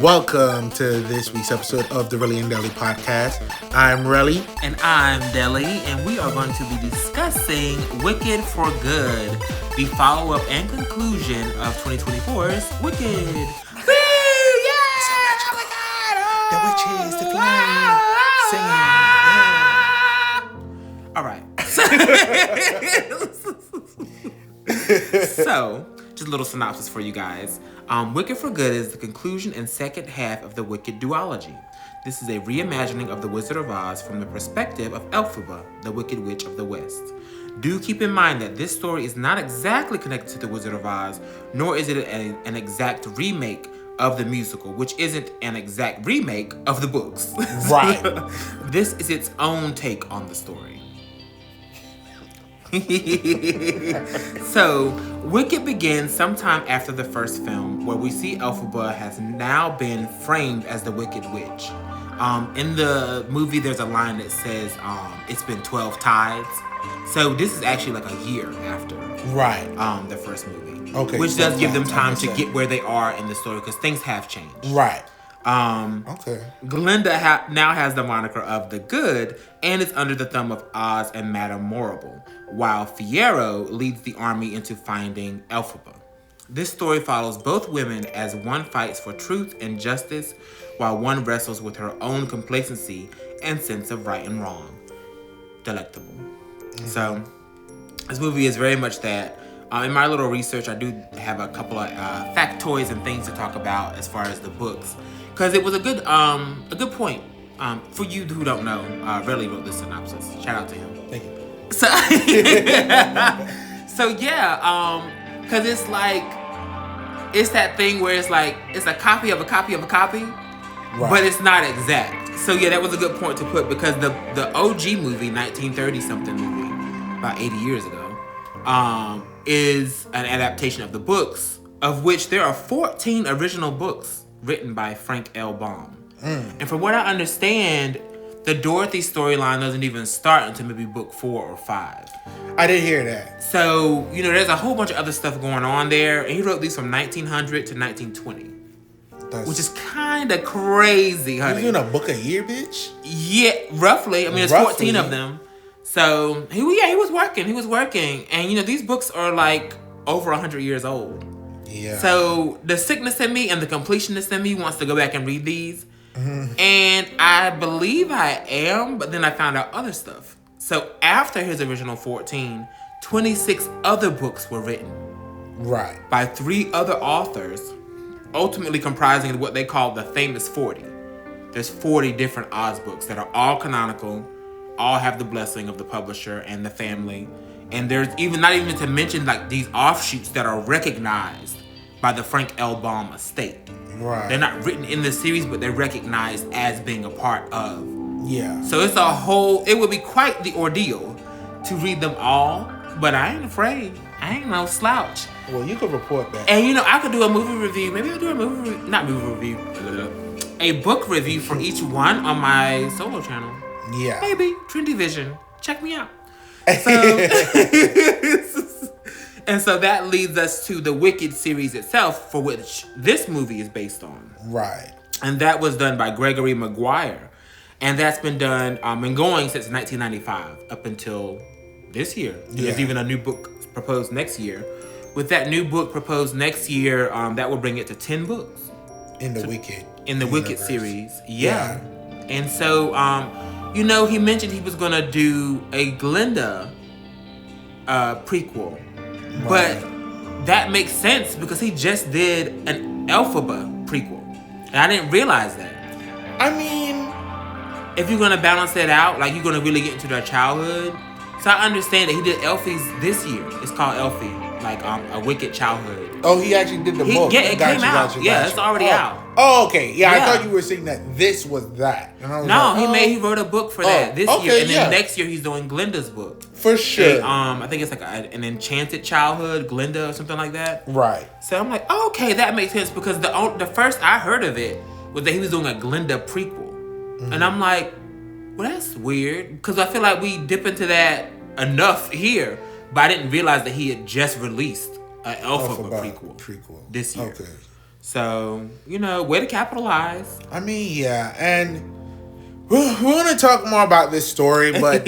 Welcome to this week's episode of the Relly and Deli podcast. I'm Relly. And I'm Deli, and we are going to be discussing Wicked for Good, the follow-up and conclusion of 2024's Wicked. Woo! Yeah! Oh my God! Oh! The witches, the flame, singing. All right. So, just a little synopsis for you guys. Wicked for Good is the conclusion and second half of the Wicked duology. This is a reimagining of The Wizard of Oz from the perspective of Elphaba, the Wicked Witch of the West. Do keep in mind that this story is not exactly connected to The Wizard of Oz, nor is it an exact remake of the musical, which isn't an exact remake of the books. Right. This is its own take on the story. So, Wicked begins sometime after the first film, where we see Elphaba has now been framed as the Wicked Witch. In the movie, there's a line that says, it's been 12 tides. So this is actually like a year after the first movie. Okay. Which does give them time to get where they are in the story, because things have changed. Right. Okay. Glinda now has the moniker of the Good and is under the thumb of Oz and Madame Morrible, while Fiyero leads the army into finding Elphaba. This story follows both women as one fights for truth and justice, while one wrestles with her own complacency and sense of right and wrong. Delectable. Mm-hmm. So, this movie is very much that. In my little research, I do have a couple of factoids and things to talk about as far as the books, because it was a good point. For you who don't know, Relly wrote this synopsis. Shout out to him. Thank you. So, because it's like, it's that thing where it's like, it's a copy of a copy of a copy, but it's not exact. So yeah, that was a good point to put, because the OG movie, 1930-something movie, about 80 years ago, is an adaptation of the books, of which there are 14 original books written by Frank L. Baum. And from what I understand, the Dorothy storyline doesn't even start until maybe book 4 or 5. I did hear that. So, there's a whole bunch of other stuff going on there. And he wrote these from 1900 to 1920. Which is kind of crazy, honey. He's doing a book a year, bitch? Yeah, roughly. I mean, there's 14 of them. So, he was working. And, these books are like over 100 years old. Yeah. So, the sickness in me and the completionist in me wants to go back and read these. Mm-hmm. And I believe I am, but then I found out other stuff. So, after his original 14, 26 other books were written. Right. By 3 other authors, ultimately comprising what they call the famous 40. There's 40 different Oz books that are all canonical, all have the blessing of the publisher and the family. And there's not even to mention like these offshoots that are recognized by the Frank L. Baum estate. Right. They're not written in the series, but they're recognized as being a part of. Yeah. So it would be quite the ordeal to read them all, but I ain't afraid. I ain't no slouch. Well, you could report back. And I could do a movie review. Maybe I'll do a book review for each one on my solo channel. Yeah. Maybe. Trendy Vision. Check me out. So, and so that leads us to the Wicked series itself, for which this movie is based on. Right. And that was done by Gregory Maguire. And that's been done and going since 1995 up until this year. Yeah. There's even a new book proposed next year. With that new book proposed next year, that will bring it to 10 books. In the Wicked Wicked series. Yeah. And so, he mentioned he was going to do a Glinda prequel. Right. But that makes sense because he just did an Elphaba prequel. And I didn't realize that. I mean, if you're going to balance that out, like you're going to really get into their childhood. So I understand that he did Elfie's this year. It's called Elfie. Like a Wicked Childhood. Oh, he actually did the book. Yeah, it came out. It's already out. Oh, okay. Yeah, I thought you were saying that this was that. And I was he wrote a book for that this year, and then next year he's doing Glinda's book. For sure. I think it's like an Enchanted Childhood, Glinda or something like that. Right. So I'm like, okay, that makes sense because the first I heard of it was that he was doing a Glinda prequel. And I'm like, well, that's weird. Because I feel like we dip into that enough here. But I didn't realize that he had just released an Elphaba prequel this year. Okay. So, way to capitalize. I mean, yeah. And we're going to talk more about this story. But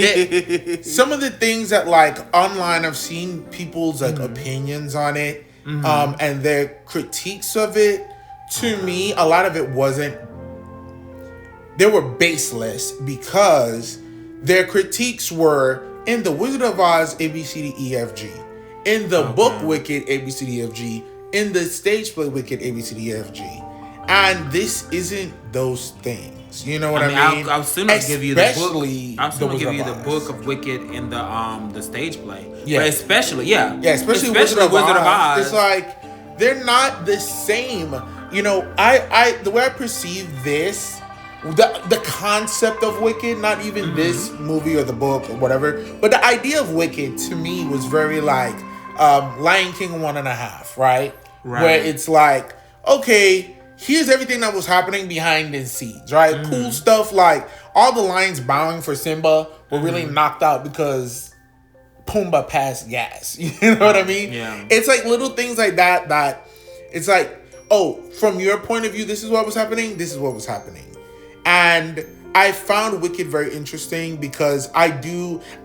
some of the things that, online I've seen people's, opinions on it. And their critiques of it. To me, a lot of it wasn't. They were baseless because their critiques were in the Wizard of Oz ABCDEFG, in the book Wicked ABCDEFG, in the stage play Wicked ABCDEFG, and this isn't those things. You know what I mean? I'll soon give you the book. I'll soon give you the book of Wicked in the stage play. Yeah, but especially especially Wizard of Oz. It's like they're not the same. I the way I perceive this. The concept of Wicked, not even this movie or the book or whatever, but the idea of Wicked to me was very like Lion King 1.5, right? Where it's like, okay, here's everything that was happening behind the scenes, right? Cool stuff like all the lions bowing for Simba were really knocked out because Pumbaa passed gas. You know what I mean? Yeah. It's like little things like that it's like, oh, from your point of view, this is what was happening, this is what was happening. And I found Wicked very interesting because I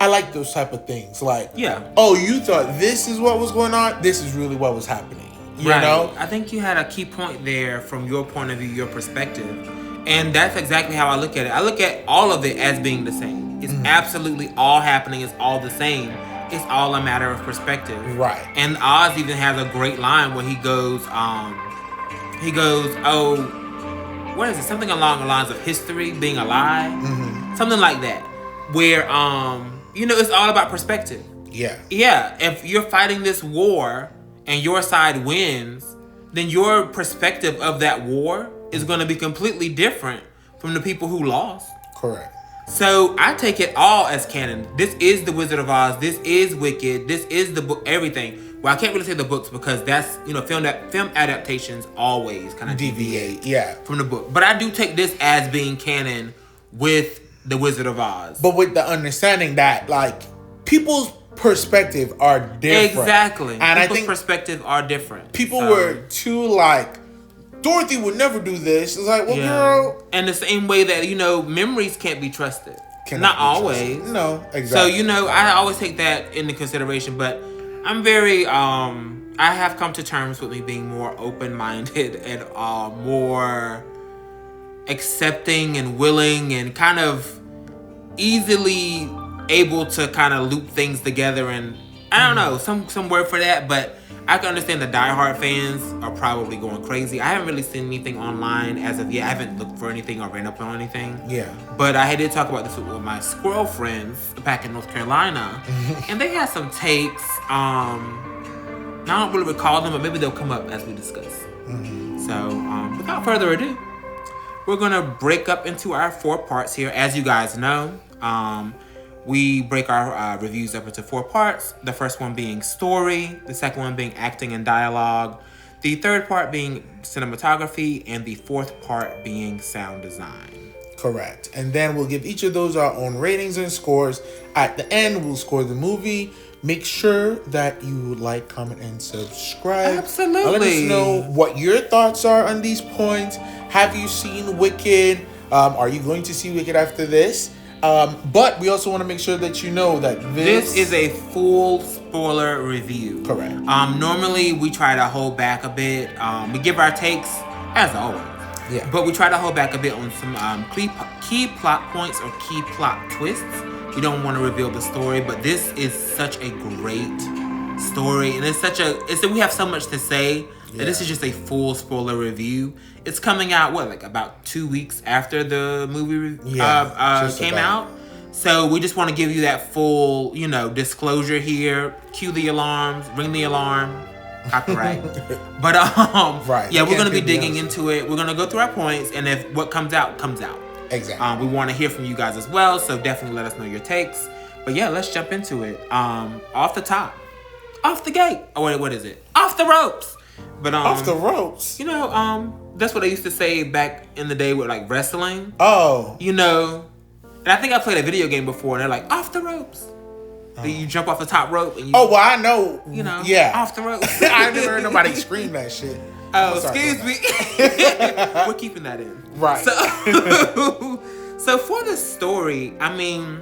like those type of things. Like, oh, you thought this is what was going on? This is really what was happening. You know? I think you had a key point there from your point of view, your perspective. And that's exactly how I look at it. I look at all of it as being the same. It's absolutely all happening. It's all the same. It's all a matter of perspective. Right. And Oz even has a great line where he goes, oh, what is it? Something along the lines of history being a lie. Something like that. Where, it's all about perspective. Yeah. Yeah. If you're fighting this war and your side wins, then your perspective of that war is going to be completely different from the people who lost. Correct. So I take it all as canon. This is the Wizard of Oz. This is Wicked. This is the book. Everything. Well, I can't really say the books because that's, film adaptations always kind of deviate from the book. But I do take this as being canon with the Wizard of Oz. But with the understanding that, people's perspective are different. Exactly. And people's perspective are different. People were too, Dorothy would never do this. It's like, well, girl. And the same way that, memories can't be trusted. Not always. No, exactly. So, I always take that into consideration. But I'm very, I have come to terms with me being more open-minded and more accepting and willing and kind of easily able to kind of loop things together. And I don't know, some word for that, but I can understand the diehard fans are probably going crazy. I haven't really seen anything online as of yet. I haven't looked for anything or ran up on anything. Yeah. But I did talk about this with my squirrel friends back in North Carolina. And they had some takes. I don't really recall them, but maybe they'll come up as we discuss. So without further ado, we're going to break up into our 4 parts here. As you guys know, we break our reviews up into 4 parts. The first one being story, the second one being acting and dialogue, the third part being cinematography, and the fourth part being sound design. Correct. And then we'll give each of those our own ratings and scores. At the end, we'll score the movie. Make sure that you like, comment, and subscribe. Absolutely. Let us know what your thoughts are on these points. Have you seen Wicked? Are you going to see Wicked after this? But we also want to make sure that you know that this is a full spoiler review. Correct. Normally we try to hold back a bit. We give our takes as always. Yeah. But we try to hold back a bit on some key plot points or key plot twists. We don't want to reveal the story, but this is such a great story, and we have so much to say that this is just a full spoiler review. It's coming out about 2 weeks after the movie came out. So we just want to give you that full, disclosure here. Cue the alarms, ring the alarm, copyright. But right. Yeah, we're gonna be digging into it. We're gonna go through our points, and if what comes out comes out. Exactly. We want to hear from you guys as well, so definitely let us know your takes. But yeah, let's jump into it. Off the top, off the gate. Oh wait, what is it? Off the ropes. But off the ropes. That's what they used to say back in the day with like wrestling. Oh. You know, and I think I played a video game before, and they're like, off the ropes. You jump off the top rope and you. Oh, well, I know. You know, yeah, off the ropes. I never heard nobody scream that shit. Oh, excuse me. We're keeping that in. Right. So for the story, I mean,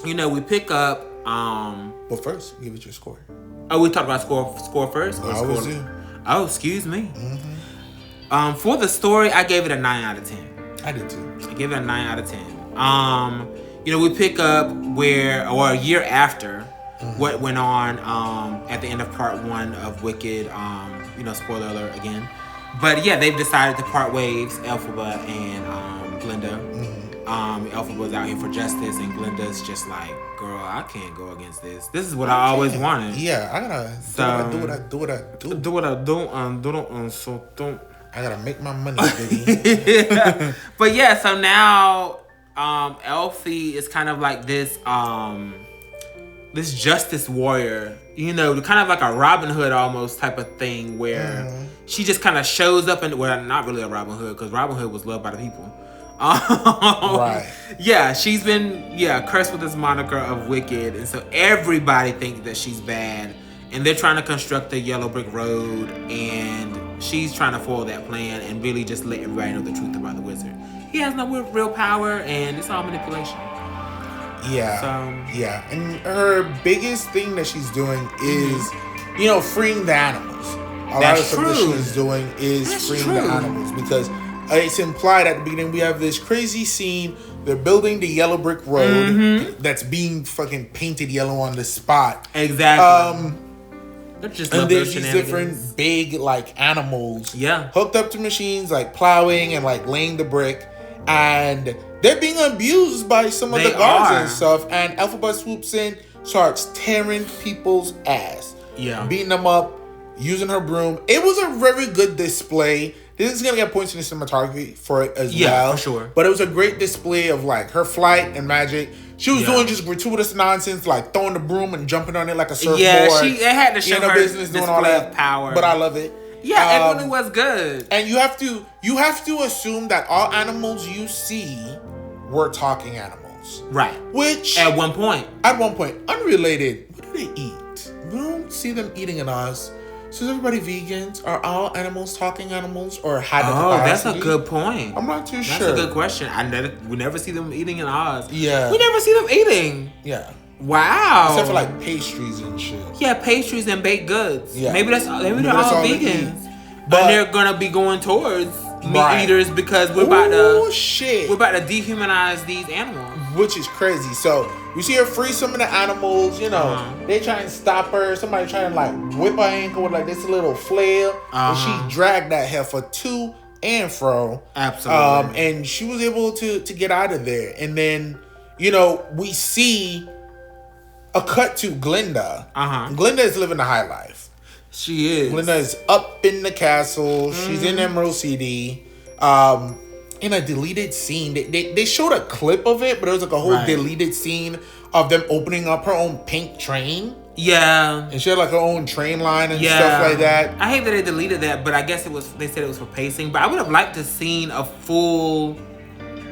you know, we pick up. But first, give it your score. Oh, we talked about score first. I always do. Oh, excuse me. For the story, I gave it a 9 out of 10. I did too. I gave it a 9 out of 10. You know, we pick up a year after what went on at the end of part 1 of Wicked. You know, spoiler alert again. But yeah, they've decided to part ways, Elphaba and Glinda. Elphaba's out here for justice, and Glinda's just like, girl, I can't go against this. This is what I always wanted. Yeah, I gotta do what I do. So don't. I gotta make my money, baby. But yeah, so now Elfie is kind of like this this justice warrior, you know, kind of like a Robin Hood almost type of thing, where she just kind of shows up and, well, not really a Robin Hood, because Robin Hood was loved by the people. Right. Yeah, she's been cursed with this moniker of Wicked, and so everybody thinks that she's bad, and they're trying to construct a yellow brick road, and she's trying to foil that plan and really just let everybody know the truth about the wizard. He has no real power, and it's all manipulation. Yeah. So, yeah, and her biggest thing that she's doing is, you know, freeing the animals. A lot of what she's doing is freeing the animals, because it's implied at the beginning. We have this crazy scene. They're building the yellow brick road that's being fucking painted yellow on the spot. Exactly. And there's these different big like animals hooked up to machines, like plowing and like laying the brick, and they're being abused by some of the guards and stuff. And Elphaba swoops in, starts tearing people's ass, beating them up, using her broom. It was a very good display. This is gonna get points in the cinematography for it as well. Yeah, for sure. But it was a great display of like her flight and magic. She was doing just gratuitous nonsense, like throwing the broom and jumping on it like a surfboard. Yeah, they had to show her business doing all that power. But I love it. Yeah, it really was good. And you have to assume that all animals you see were talking animals. Right. Which at one point, unrelated. What do they eat? We don't see them eating in Oz. So is everybody vegans? Are all animals talking animals, or had the capacity? That's a good point. I'm not too sure. That's a good question. We never see them eating in Oz. Yeah. We never see them eating. Yeah. Wow. Except for like pastries and shit. Yeah, pastries and baked goods. Yeah. Maybe they're all vegans. But they're gonna be going towards meat eaters, because we're about to dehumanize these animals. Which is crazy. So we see her free some of the animals, you know. They try and stop her. Somebody trying to like whip her ankle with like this little flail. And she dragged that heifer to and fro. Absolutely. And she was able to get out of there. And then, you know, we see a cut to Glinda. Glinda is living the high life. She is. Glinda is up in the castle. She's in Emerald City. In a deleted scene, they showed a clip of it, but it was like a whole deleted scene of them opening up her own pink train. Yeah. And she had like her own train line and stuff like that. I hate that they deleted that, but I guess they said it was for pacing. But I would have liked to seen a full,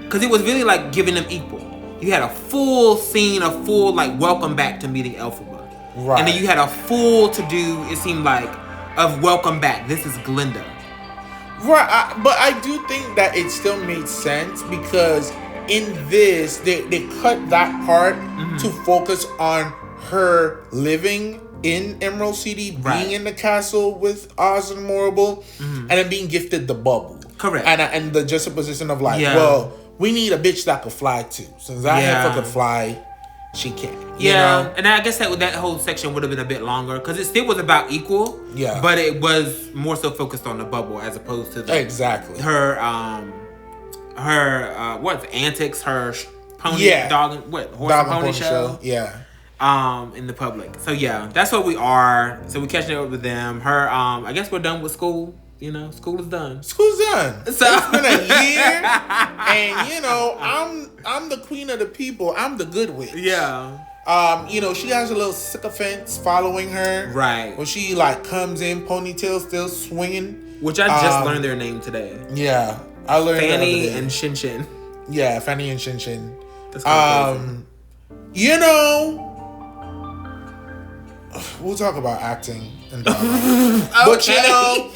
because it was really like giving them equal. You had a full scene, a full like welcome back to meeting Elphaba. Right. And then you had a full to do, it seemed like, of welcome back. This is Glinda. Right, but I do think that it still made sense, because in this, they cut that part to focus on her living in Emerald City, being in the castle with Oz and Morrible, and then being gifted the bubble. Correct. And the juxtaposition of like, well, we need a bitch that could fly too. Since I heifer could fly, she can. You know? And I guess that whole section would have been a bit longer, because it still was about equal. Yeah. But it was more so focused on the bubble as opposed to her antics, her pony dog and horse and pony show. Yeah. In the public. So yeah, that's what we are. So we're catching up with them. Her I guess we're done with school. You know, school is done. School's done. So it's been a year, and you know, I'm the queen of the people. I'm the good witch. Yeah. You know, she has a little sycophants following her. Right. When she like comes in, ponytail still swinging. Which I just learned their name today. Yeah, I learned Fanny and Shin Shin. Yeah, Fanny and Shin Shin. That's kind of crazy. You know, we'll talk about acting and drama. But you know,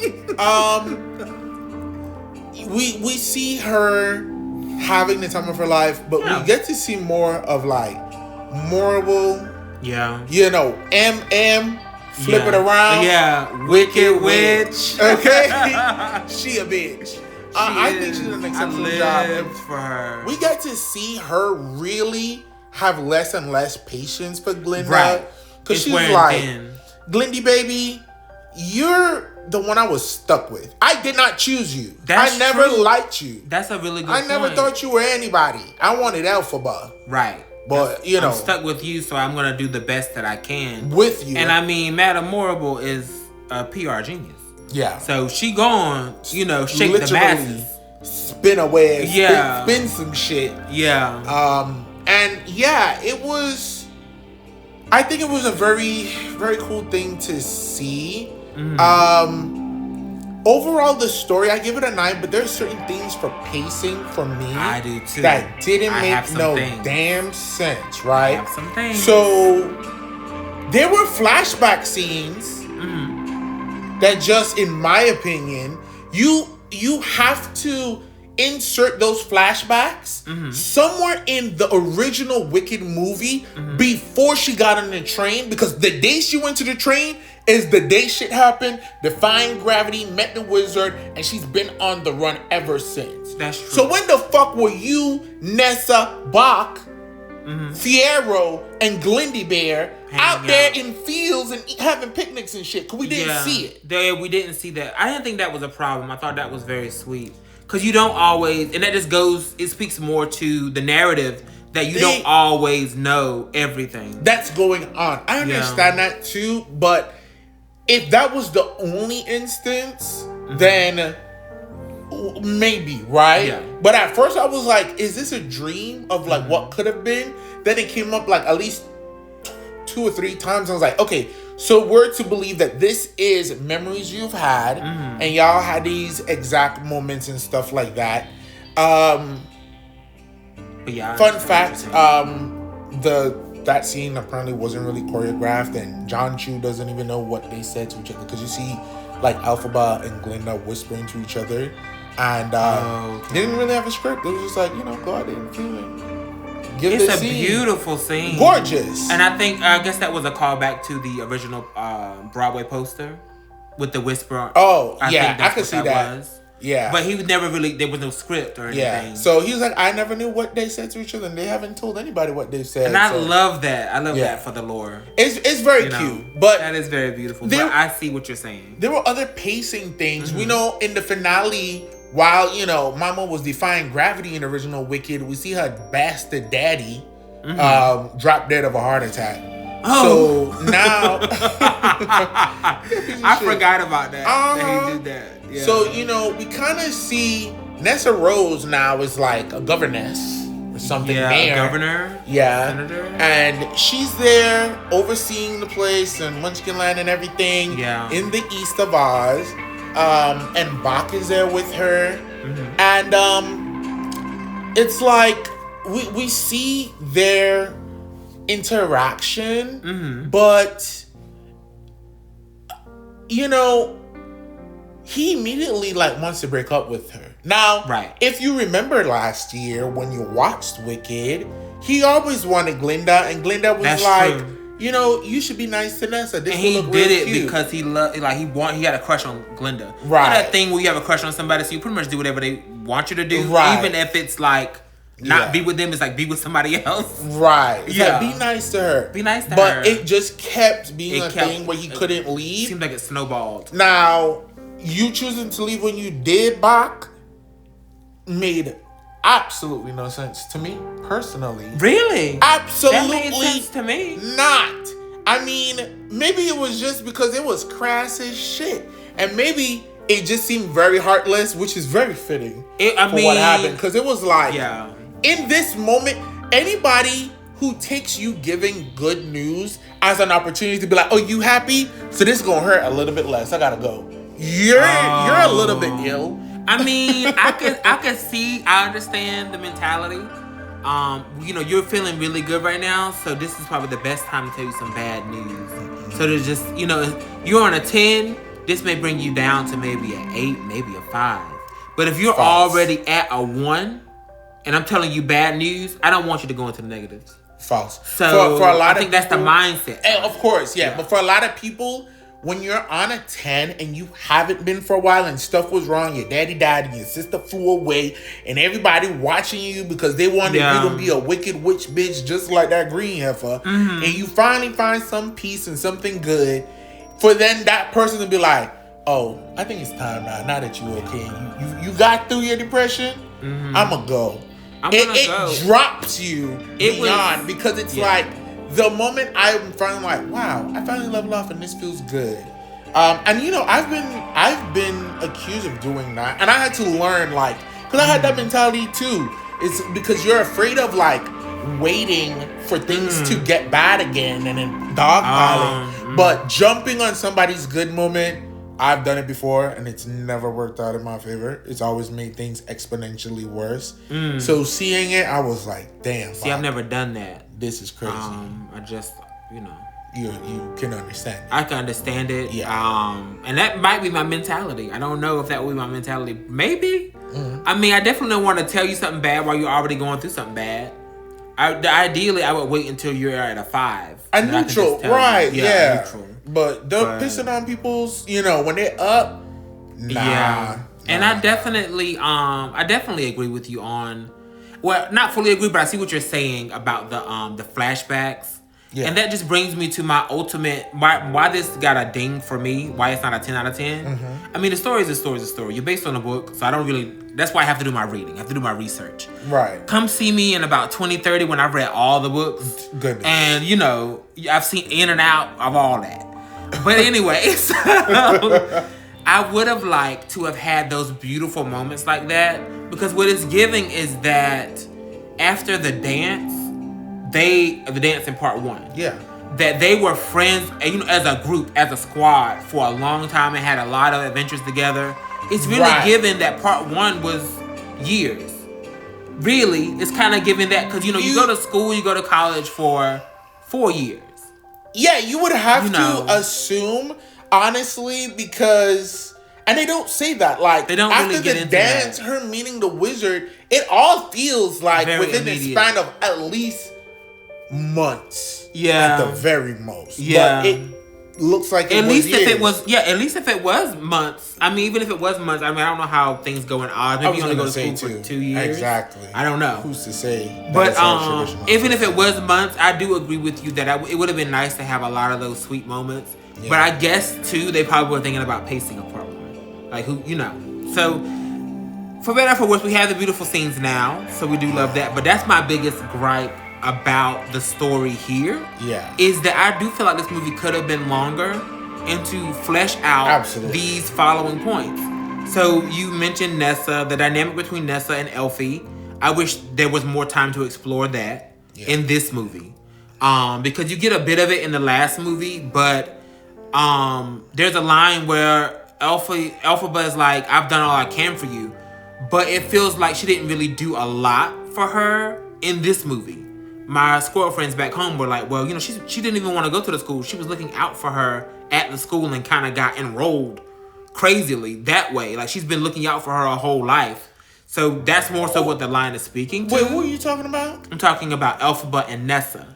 we see her having the time of her life, but we get to see more of like moral. Yeah. You know, flip it around. Yeah. Wicked Witch. Okay. She a bitch. I think she did an exceptional job. For her. We get to see her really have less and less patience for Glinda. Right. Because she's like, Glindy baby, you're the one I was stuck with. I did not choose you. I never liked you. That's a really good point. I never thought you were anybody. I wanted Elphaba. Right. But, you know. I'm stuck with you, so I'm going to do the best that I can. With you. And I mean, Madame Morrible is a PR genius. Yeah. So she gone, you know, shake the masses. Spin away. Yeah. Spin some shit. Yeah. And yeah, it was, I think it was a very, very cool thing to see. Overall, the story, I give it a 9, but there's certain things for pacing for me. I do too. That didn't make no damn sense, right? I have some things. So, there were flashback scenes that just, in my opinion, you have to insert those flashbacks somewhere in the original Wicked movie before she got on the train, because the day she went to the train is the day shit happened, defying gravity, met the wizard, and she's been on the run ever since. That's true. So when the fuck were you, Nessa, Bach, Fiyero, and Glindy Bear out there in fields and having picnics and shit? Because we didn't see it. We didn't see that. I didn't think that was a problem. I thought that was very sweet. Because you don't always, and that just goes, it speaks more to the narrative that you don't always know everything that's going on. I understand that too, but if that was the only instance, then maybe, right? Yeah. But at first I was like, is this a dream of like what could have been? Then it came up like at least 2 or 3 times. I was like, okay, so we're to believe that this is memories you've had and y'all had these exact moments and stuff like that. But yeah, fun fact, that scene apparently wasn't really choreographed, and John Chu doesn't even know what they said to each other, because you see like Elphaba and Glinda whispering to each other, and they didn't really have a script. It was just like, you know, go out there and feel it. It's a beautiful scene. Gorgeous. And I guess that was a callback to the original Broadway poster with the whisper. I could see that. Was. Yeah. But he was never really, there was no script or anything. Yeah. So he was like, I never knew what they said to each other, and they haven't told anybody what they said. And I love that. I love that for the lore. It's very cute. But that is very beautiful. But I see what you're saying. There were other pacing things. We know in the finale, while, you know, Mama was defying gravity in the original Wicked, we see her bastard daddy drop dead of a heart attack. Oh. So now I forgot about that. That he did that. Yeah. So, you know, we kind of see Nessa Rose now is like a governess or something there. Governor. Yeah. Senator. And she's there overseeing the place and Munchkinland and everything in the east of Oz. And Bach is there with her. And it's like we see their interaction, but you know, he immediately like wants to break up with her. Now, if you remember last year when you watched Wicked, he always wanted Glinda, and Glinda was you know, you should be nice to Nessa. This and he did it cute. because he loved, like he had a crush on Glinda. Right. You know that thing where you have a crush on somebody, so you pretty much do whatever they want you to do, even if it's like not be with them, it's like be with somebody else. Right. It's like, be nice to her. Be nice to her. But it just kept being a thing where he couldn't leave. It seemed like it snowballed. Now, you choosing to leave when you did, Bach, made absolutely no sense to me personally. Really? Absolutely. That made sense to me. Not. I mean, maybe it was just because it was crass as shit, and maybe it just seemed very heartless, which is very fitting for what happened. Because it was like, in this moment, anybody who takes you giving good news as an opportunity to be like, oh, you happy? So this is gonna hurt a little bit less. I gotta go. You're a little bit ill. I mean, I understand the mentality. You're feeling really good right now, so this is probably the best time to tell you some bad news. So there's just, you're on a 10, this may bring you down to maybe an 8, maybe a 5. But if you're already at a 1, and I'm telling you bad news, I don't want you to go into the negatives. False. So for a lot I think that's the mindset. And of course, yeah. But for a lot of people, when you're on a 10 and you haven't been for a while and stuff was wrong, your daddy died and your sister flew away and everybody watching you because they wanted you to be a wicked witch bitch just like that green heifer, and you finally find some peace and something good, for then that person to be like, oh, I think it's time now that you're okay and you got through your depression, I'ma go. It drops you beyond because it's like the moment I'm finally like, wow, I finally leveled off and this feels good. And I've been accused of doing that, and I had to learn because I had that mentality too. It's because you're afraid of waiting for things to get bad again and then dogpiling. But jumping on somebody's good moment, I've done it before and it's never worked out in my favor. It's always made things exponentially worse. So seeing it, I was like, damn. See, I've never done that. This is crazy. I just, You can understand it. I can understand it. Yeah. And that might be my mentality. I don't know if that would be my mentality. Maybe. I mean, I definitely don't want to tell you something bad while you're already going through something bad. Ideally, I would wait until you're at a 5. A neutral, right? Yeah. Neutral. But don't piss it on people's. When they're up. Nah. Yeah. And I definitely agree with you on. Well, not fully agree, but I see what you're saying about the flashbacks. Yeah. And that just brings me to my ultimate why this got a ding for me. Why it's not a 10 out of 10. I mean, the story is a story. You're based on a book, so I don't really. That's why I have to do my reading. I have to do my research. Right. Come see me in about 2030 when I've read all the books. Goodness. And I've seen in and out of all that. But anyway, so I would have liked to have had those beautiful moments like that, because what it's giving is that after the dance in part 1. Yeah. That they were friends, as a group, as a squad for a long time and had a lot of adventures together. It's really given that part 1 was years. Really, it's kind of giving that because you go to school, you go to college for 4 years. Yeah, you would have to assume, honestly, because. And they don't say that. They don't after really get the into dance, that. Her meeting the wizard, it all feels like very within immediate. The span of at least months. Yeah. At the very most. Yeah. But it looks like at least if it was months. I mean, even if it was months, I don't know how things go in Oz. Maybe you only go to school for 2 years. Exactly. I don't know. Who's to say? But even if it was months, I do agree with you that it would have been nice to have a lot of those sweet moments. Yeah. But I guess too, they probably were thinking about pacing a part 1. So for better or for worse, we have the beautiful scenes now. So we do love that. But that's my biggest gripe about the story here. Yeah. Is that I do feel like this movie could have been longer and to flesh out these following points. So you mentioned Nessa, the dynamic between Nessa and Elphie. I wish there was more time to explore that in this movie. Because you get a bit of it in the last movie, but there's a line where Elphaba is like, I've done all I can for you. But it feels like she didn't really do a lot for her in this movie. My squirrel friends back home were like, well, she didn't even want to go to the school. She was looking out for her at the school and kind of got enrolled crazily that way. Like, she's been looking out for her whole life. So that's more so what the line is speaking to. Wait, who are you talking about? I'm talking about Elphaba and Nessa.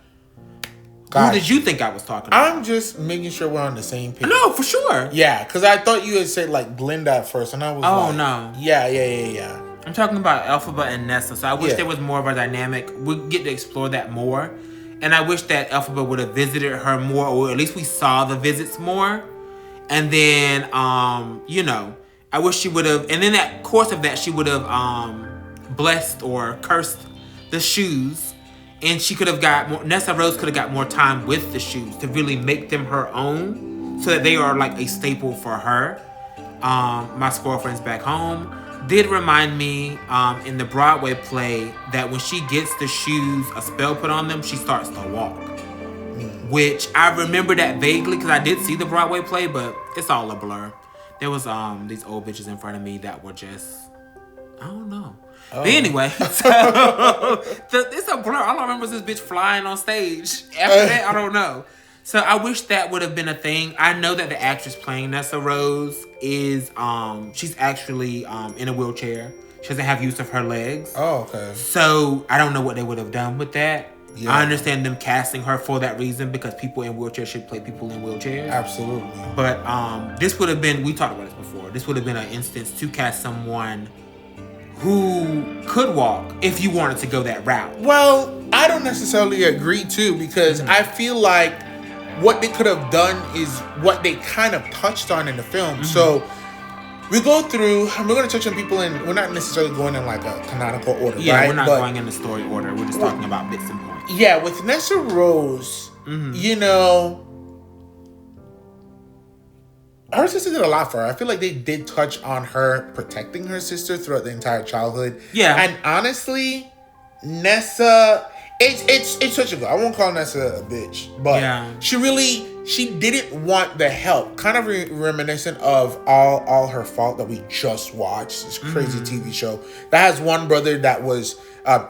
Who did you think I was talking about? I'm just making sure we're on the same page. No, for sure. Yeah, because I thought you had said Glinda at first, and I was no. Yeah. I'm talking about Elphaba and Nessa, so I wish there was more of a dynamic. We'll get to explore that more. And I wish that Elphaba would have visited her more, or at least we saw the visits more. And then, I wish she would have, and then that course of that, she would have blessed or cursed the shoes. And she could have got more, Nessa Rose could have got more time with the shoes to really make them her own so that they are like a staple for her. My squirrel friends back home did remind me in the Broadway play that when she gets the shoes, a spell put on them, she starts to walk. Which I remember that vaguely because I did see the Broadway play, but it's all a blur. There was these old bitches in front of me that were just, I don't know. Oh. But anyway, so it's a blur. All I remember is this bitch flying on stage. After that, I don't know. So I wish that would have been a thing. I know that the actress playing Nessa Rose is she's actually in a wheelchair. She doesn't have use of her legs. Oh, okay. So I don't know what they would have done with that. Yeah. I understand them casting her for that reason because people in wheelchairs should play people in wheelchairs. Absolutely. But this would have been, we talked about this before, this would have been an instance to cast someone who could walk if you wanted to go that route. Well, I don't necessarily agree too because I feel like what they could have done is what they kind of touched on in the film. So we go through, and we're going to touch on people in, we're not necessarily going in like a canonical order, right? We're not going in the story order. We're just talking about bits and points. Yeah, with Nessa Rose, you know, her sister did a lot for her. I feel like they did touch on her protecting her sister throughout the entire childhood. Yeah. And honestly, Nessa, it's such a good. I won't call Nessa a bitch, but she didn't want the help. Kind of reminiscent of all her fault that we just watched. This crazy TV show that has one brother that was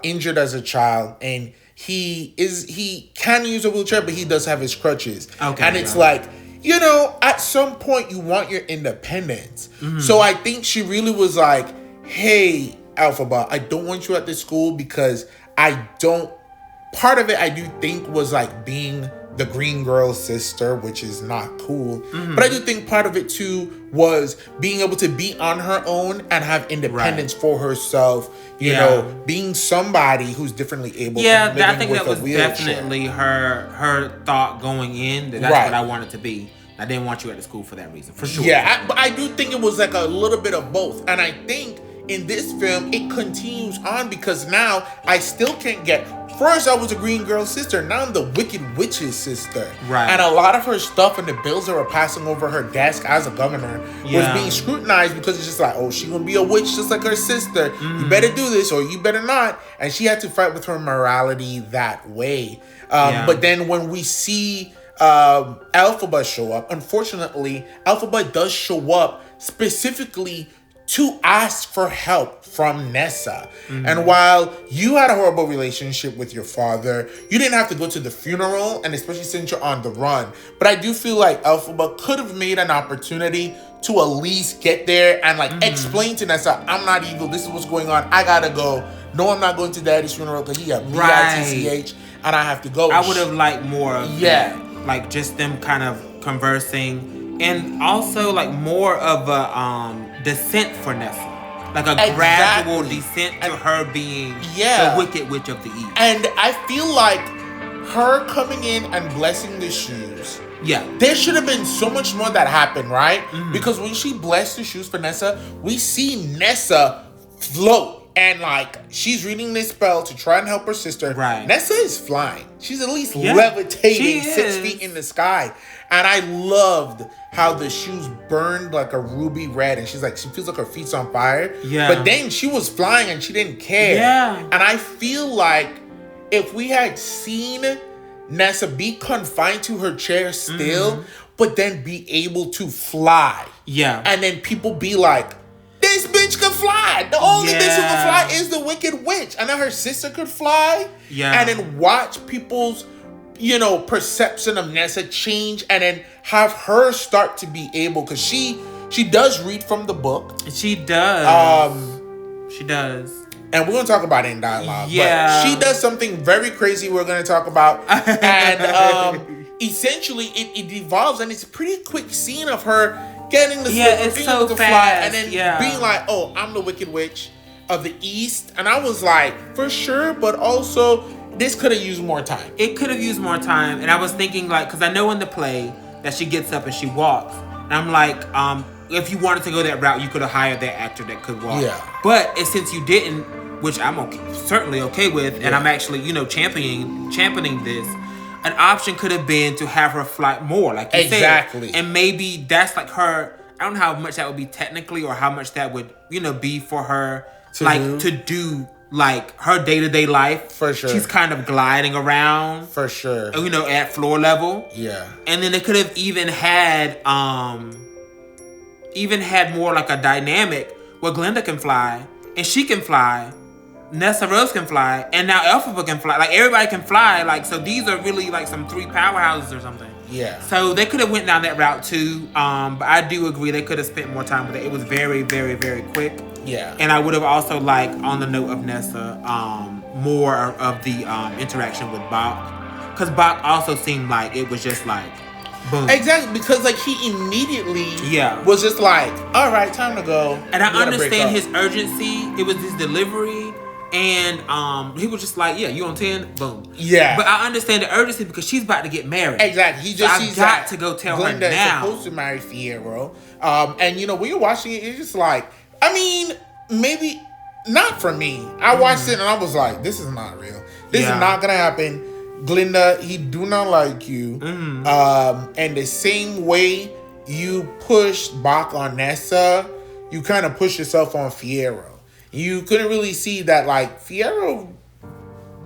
injured as a child, and he can use a wheelchair, but he does have his crutches. Okay, and it's like, you know, at some point you want your independence. So I think she really was like, hey, Elphaba, I don't want you at this school because part of it I do think was like being the green girl's sister, which is not cool. But I do think part of it too was being able to be on her own and have independence for herself. You know, being somebody who's differently able. Yeah, I think that was definitely her thought going in. That's what I wanted to be. I didn't want you at the school for that reason, for sure. Yeah, but I do think it was like a little bit of both, and I think in this film it continues on because now I still can't get. First, I was a green girl's sister. Now I'm the Wicked Witch's sister. Right. And a lot of her stuff and the bills that were passing over her desk as a governor was being scrutinized because it's just like, oh, she gonna be a witch just like her sister. You better do this or you better not. And she had to fight with her morality that way. But then when we see Elphaba show up, unfortunately, Elphaba does show up specifically to ask for help from Nessa. And while you had a horrible relationship with your father, you didn't have to go to the funeral, and especially since you're on the run. But I do feel like Elphaba could have made an opportunity to at least get there and like explain to Nessa, I'm not evil, this is what's going on, I gotta go. No, I'm not going to Daddy's funeral because he got BITCH and I have to go. I would have liked more of that. Like just them kind of conversing, and also like more of a descent for Nessa. Like a gradual descent to her being the Wicked Witch of the East. And I feel like her coming in and blessing the shoes. Yeah. There should have been so much more that happened, right? Because when she blessed the shoes for Nessa, we see Nessa float. And like she's reading this spell to try and help her sister. Right. Nessa is flying. She's at least levitating 6 feet in the sky. And I loved how the shoes burned like a ruby red. And she's like, she feels like her feet's on fire. Yeah. But then she was flying and she didn't care. Yeah. And I feel like if we had seen Nessa be confined to her chair still, but then be able to fly. Yeah. And then people be like, this bitch could fly. The only bitch who can fly is the Wicked Witch. And then her sister could fly. Yeah. And then watch people's, you know, perception of Nessa change. And then have her start to be able, because she does read from the book. She does. She does. And we're going to talk about it in dialogue. Yeah. But she does something very crazy we're going to talk about. And essentially it evolves. And it's a pretty quick scene of her getting the slip, being able to fly, and then being like, oh, I'm the Wicked Witch of the East. And I was like, for sure, but also, this could have used more time. It could have used more time. And I was thinking, like, because I know in the play that she gets up and she walks. And I'm like, if you wanted to go that route, you could have hired that actor that could walk. Yeah. But since you didn't, which I'm certainly okay with, and I'm actually, you know, championing this, an option could have been to have her fly more, like you said. And maybe that's like her, I don't know how much that would be technically or how much that would, you know, be for her to do like her day-to-day life. For sure. She's kind of gliding around. For sure. You know, at floor level. Yeah. And then they could have even had even had more like a dynamic where Glinda can fly and she can fly. Nessa Rose can fly, and now Elphaba can fly. Like, everybody can fly. Like, so these are really like some 3 powerhouses or something. Yeah. So they could have went down that route too. But I do agree they could have spent more time with it. It was very, very, very quick. Yeah. And I would have also liked, on the note of Nessa, more of the interaction with Bach, because Bach also seemed like it was just like, boom. Exactly, because like he immediately Yeah. was just like, all right, time to go. And I We gotta break understand up. his urgency. It was his delivery. And he was just like, yeah, you on 10? Boom. Yeah. But I understand the urgency because she's about to get married. Exactly. He just so sees I got that to go tell Glinda her now. is supposed to marry Fiyero. And you know, when you're watching it, it's just like, I mean, maybe not for me. I watched it and I was like, this is not real. This is not gonna happen. Glinda, he do not like you. And the same way you pushed Bach on Nessa, you kind of pushed yourself on Fiyero. You couldn't really see that, like, Fiyero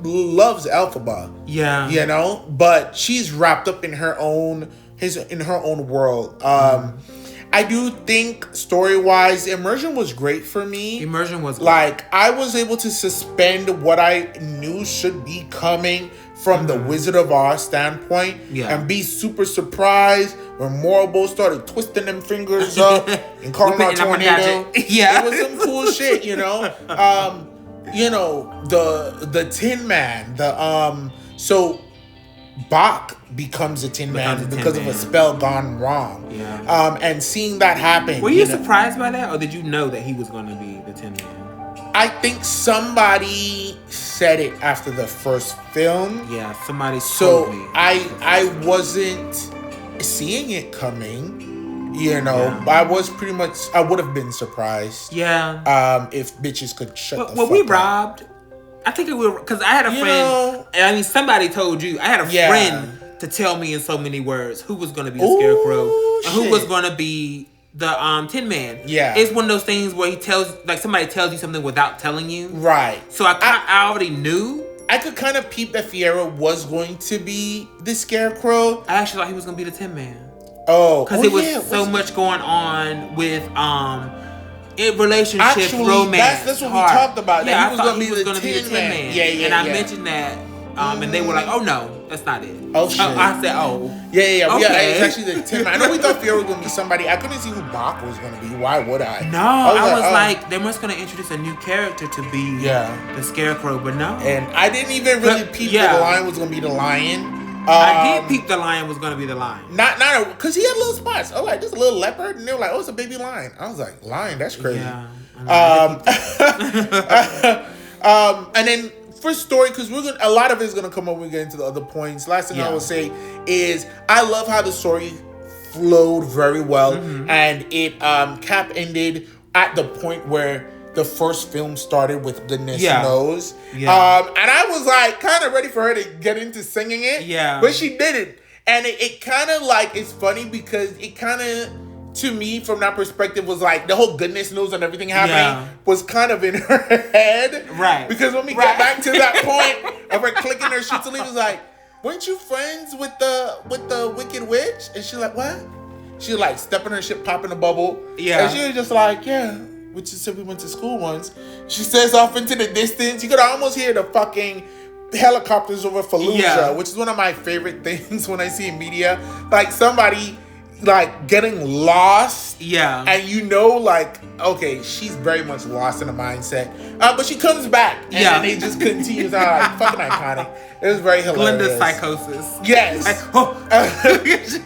loves Elphaba. Yeah. You know? But she's wrapped up in her own world. I do think, story-wise, Immersion was great for me. Immersion was good. Like, I was able to suspend what I knew should be coming from the Wizard of Oz standpoint, and be super surprised when Morbo started twisting them fingers up and calling out tornado. Yeah, it was some cool shit, you know. You know, the Tin Man, so Bach becomes a Tin Man because of a spell gone wrong. Yeah. And seeing that happen. Were you surprised by that, or did you know that he was going to be the Tin Man? I think somebody said it after the first film. Yeah, somebody told me. I wasn't seeing it coming, you know. I would have been surprised. Yeah. If bitches could shut the fuck Were we up. robbed? I think we were, because I had a friend. I mean, somebody told you. I had a friend to tell me in so many words who was going to be the Scarecrow and who was going to be the Tin Man. Yeah. It's one of those things where he tells, like, somebody tells you something without telling you. Right. So I already knew. I could kind of peep that Fiyero was going to be the Scarecrow. I actually thought he was going to be the Tin Man. Oh. Because there was so much going on with relationships, romance. That's what we talked about. Yeah, that he was going to be the Tin Man. Yeah. And I mentioned that. And they were like, "Oh no, that's not it." Oh shit! I said, "Oh, yeah. Okay. It's actually the Tin Man. I know we thought Fiyero was gonna be somebody. I couldn't see who Bach was gonna be. Why would I? No, I was like, they must gonna introduce a new character to be the Scarecrow, but no. And I didn't even really peep that the lion was gonna be the lion. I did peep the lion was gonna be the lion. Not because he had little spots. I was like, this little leopard, and they were like, oh, it's a baby lion. I was like, lion, that's crazy. Yeah. And then. For story, because a lot of it is gonna come up when we get into the other points. Last thing I will say is I love how the story flowed very well, and it cap ended at the point where the first film started with Goodness Knows. And I was like kind of ready for her to get into singing it, but she didn't, and it kind of like, it's funny because it kind of, to me, from that perspective, was like the whole Goodness Knows and everything happening was kind of in her head. Right. Because when we get back to that point of her clicking her shit to leave, was like, weren't you friends with the Wicked Witch? And she's like, what? She like stepping her shit, popping a bubble. Yeah. And she was just like, yeah. Which is said we went to school once. She says off into the distance. You could almost hear the fucking helicopters over Fallujah, which is one of my favorite things when I see in media. Like somebody like getting lost, and you know, like, okay, she's very much lost in the mindset, but she comes back, and it just continues on. Like, fucking iconic. It was very hilarious. Glinda's psychosis. Yes. Like,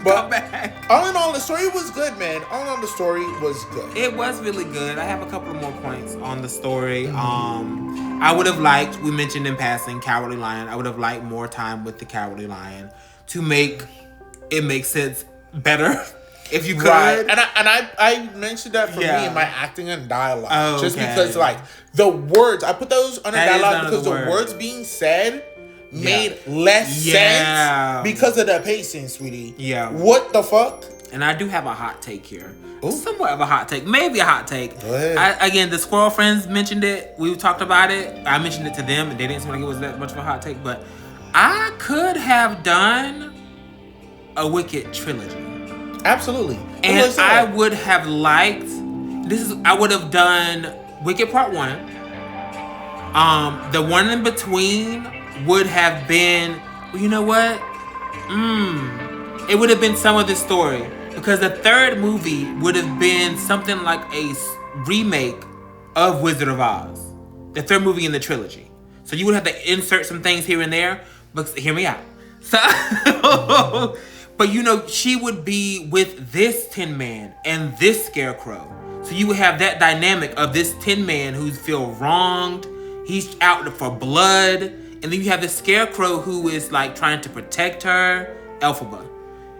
but back. All in all, the story was good, man. All in all, the story was good. It was really good. I have a couple of more points on the story. I would have liked, we mentioned in passing, Cowardly Lion. I would have liked more time with the Cowardly Lion to make it make sense better, if you could. Right. And I mentioned that for me in my acting and dialogue. Just because, like, the words, I put those under dialogue because the words being said made less sense because of the pacing, sweetie. Yeah. What the fuck? And I do have a hot take here. Ooh. Somewhat of a hot take. Maybe a hot take. Go ahead. Again, the squirrel friends mentioned it. We talked about it. I mentioned it to them, and they didn't seem like it was that much of a hot take. But I could have done a Wicked trilogy. Absolutely. And I would have liked I would have done Wicked Part 1. The one in between would have been, well, you know what? It would have been some of the story. Because the third movie would have been something like a remake of Wizard of Oz. The third movie in the trilogy. So you would have to insert some things here and there. But hear me out. So, but you know, she would be with this Tin Man and this Scarecrow. So you would have that dynamic of this Tin Man who's feel wronged. He's out for blood. And then you have the Scarecrow who is like trying to protect her. Elphaba.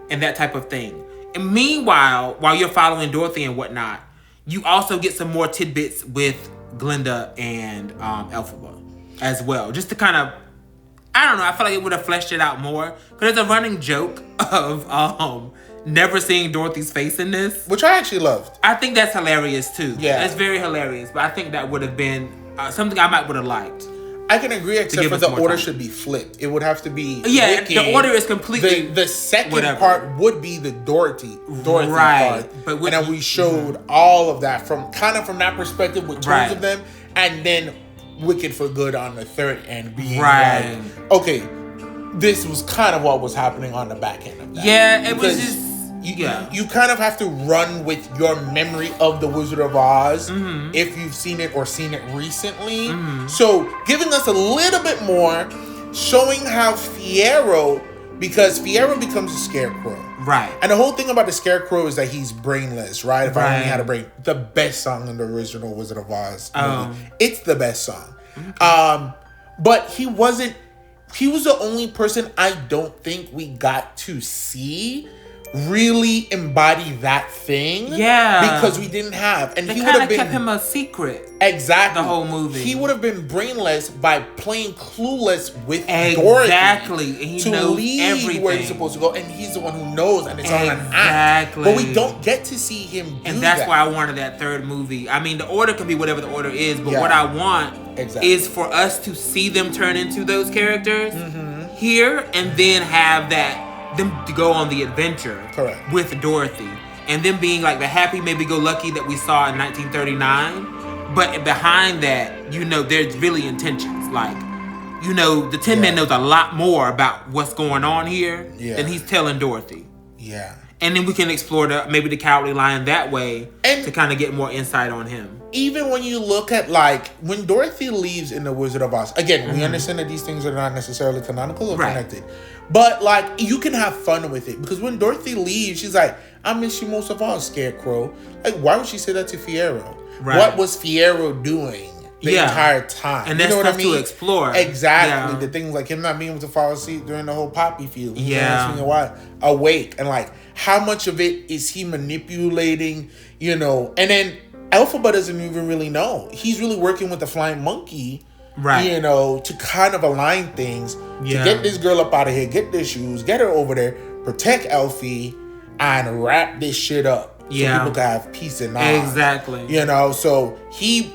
And that type of thing. And meanwhile, while you're following Dorothy and whatnot, you also get some more tidbits with Glinda and Elphaba as well. Just to kind of, I don't know, I feel like it would have fleshed it out more. Because there's a running joke of never seeing Dorothy's face in this. Which I actually loved. I think that's hilarious too. Yeah. That's very hilarious. But I think that would have been something I might would have liked. I can agree, except for the order should be flipped. It would have to be Wicked. The order is completely the second part would be the Dorothy right. part. But and then we showed all of that from that perspective with tons of them, and then Wicked for Good on the third end being like, okay, this was kind of what was happening on the back end of that. Yeah, it was just you kind of have to run with your memory of the Wizard of Oz if you've seen it or seen it recently. So giving us a little bit more, showing how because Fiyero becomes a scarecrow. Right. And the whole thing about the scarecrow is that he's brainless, right? If I only had a brain. The best song in the original Wizard of Oz movie. It's the best song. Okay. But he was the only person I don't think we got to see really embody that thing. Yeah. Because we didn't have. And he would have kept him a secret. Exactly. The whole movie. He would have been brainless by playing clueless with Dorothy. Exactly. And he to knows lead everything. where he's supposed to go. And he's the one who knows, and it's on an act. But we don't get to see him do that. And that's why I wanted that third movie. I mean, the order could be whatever the order is, but what I want is for us to see them turn into those characters here, and then have them to go on the adventure with Dorothy, and them being like the happy maybe-go-lucky that we saw in 1939, but behind that, you know, there's really intentions. Like, you know, the Tin Man knows a lot more about what's going on here than he's telling Dorothy. Yeah. And then we can explore maybe the Cowardly Lion that way to kind of get more insight on him. Even when you look at, like, when Dorothy leaves in The Wizard of Oz, again, we understand that these things are not necessarily canonical or connected. But, like, you can have fun with it. Because when Dorothy leaves, she's like, I miss you most of all, Scarecrow. Like, why would she say that to Fiyero? Right. What was Fiyero doing the entire time? And that's stuff to explore. Exactly. The things like him not being able to fall asleep during the whole poppy field. Awake. And, like, how much of it is he manipulating, you know? And then Elphaba doesn't even really know. He's really working with the flying monkey, you know, to kind of align things, to get this girl up out of here, get their shoes, get her over there, protect Elfie, and wrap this shit up so people can have peace and knowledge. Exactly. You know, so he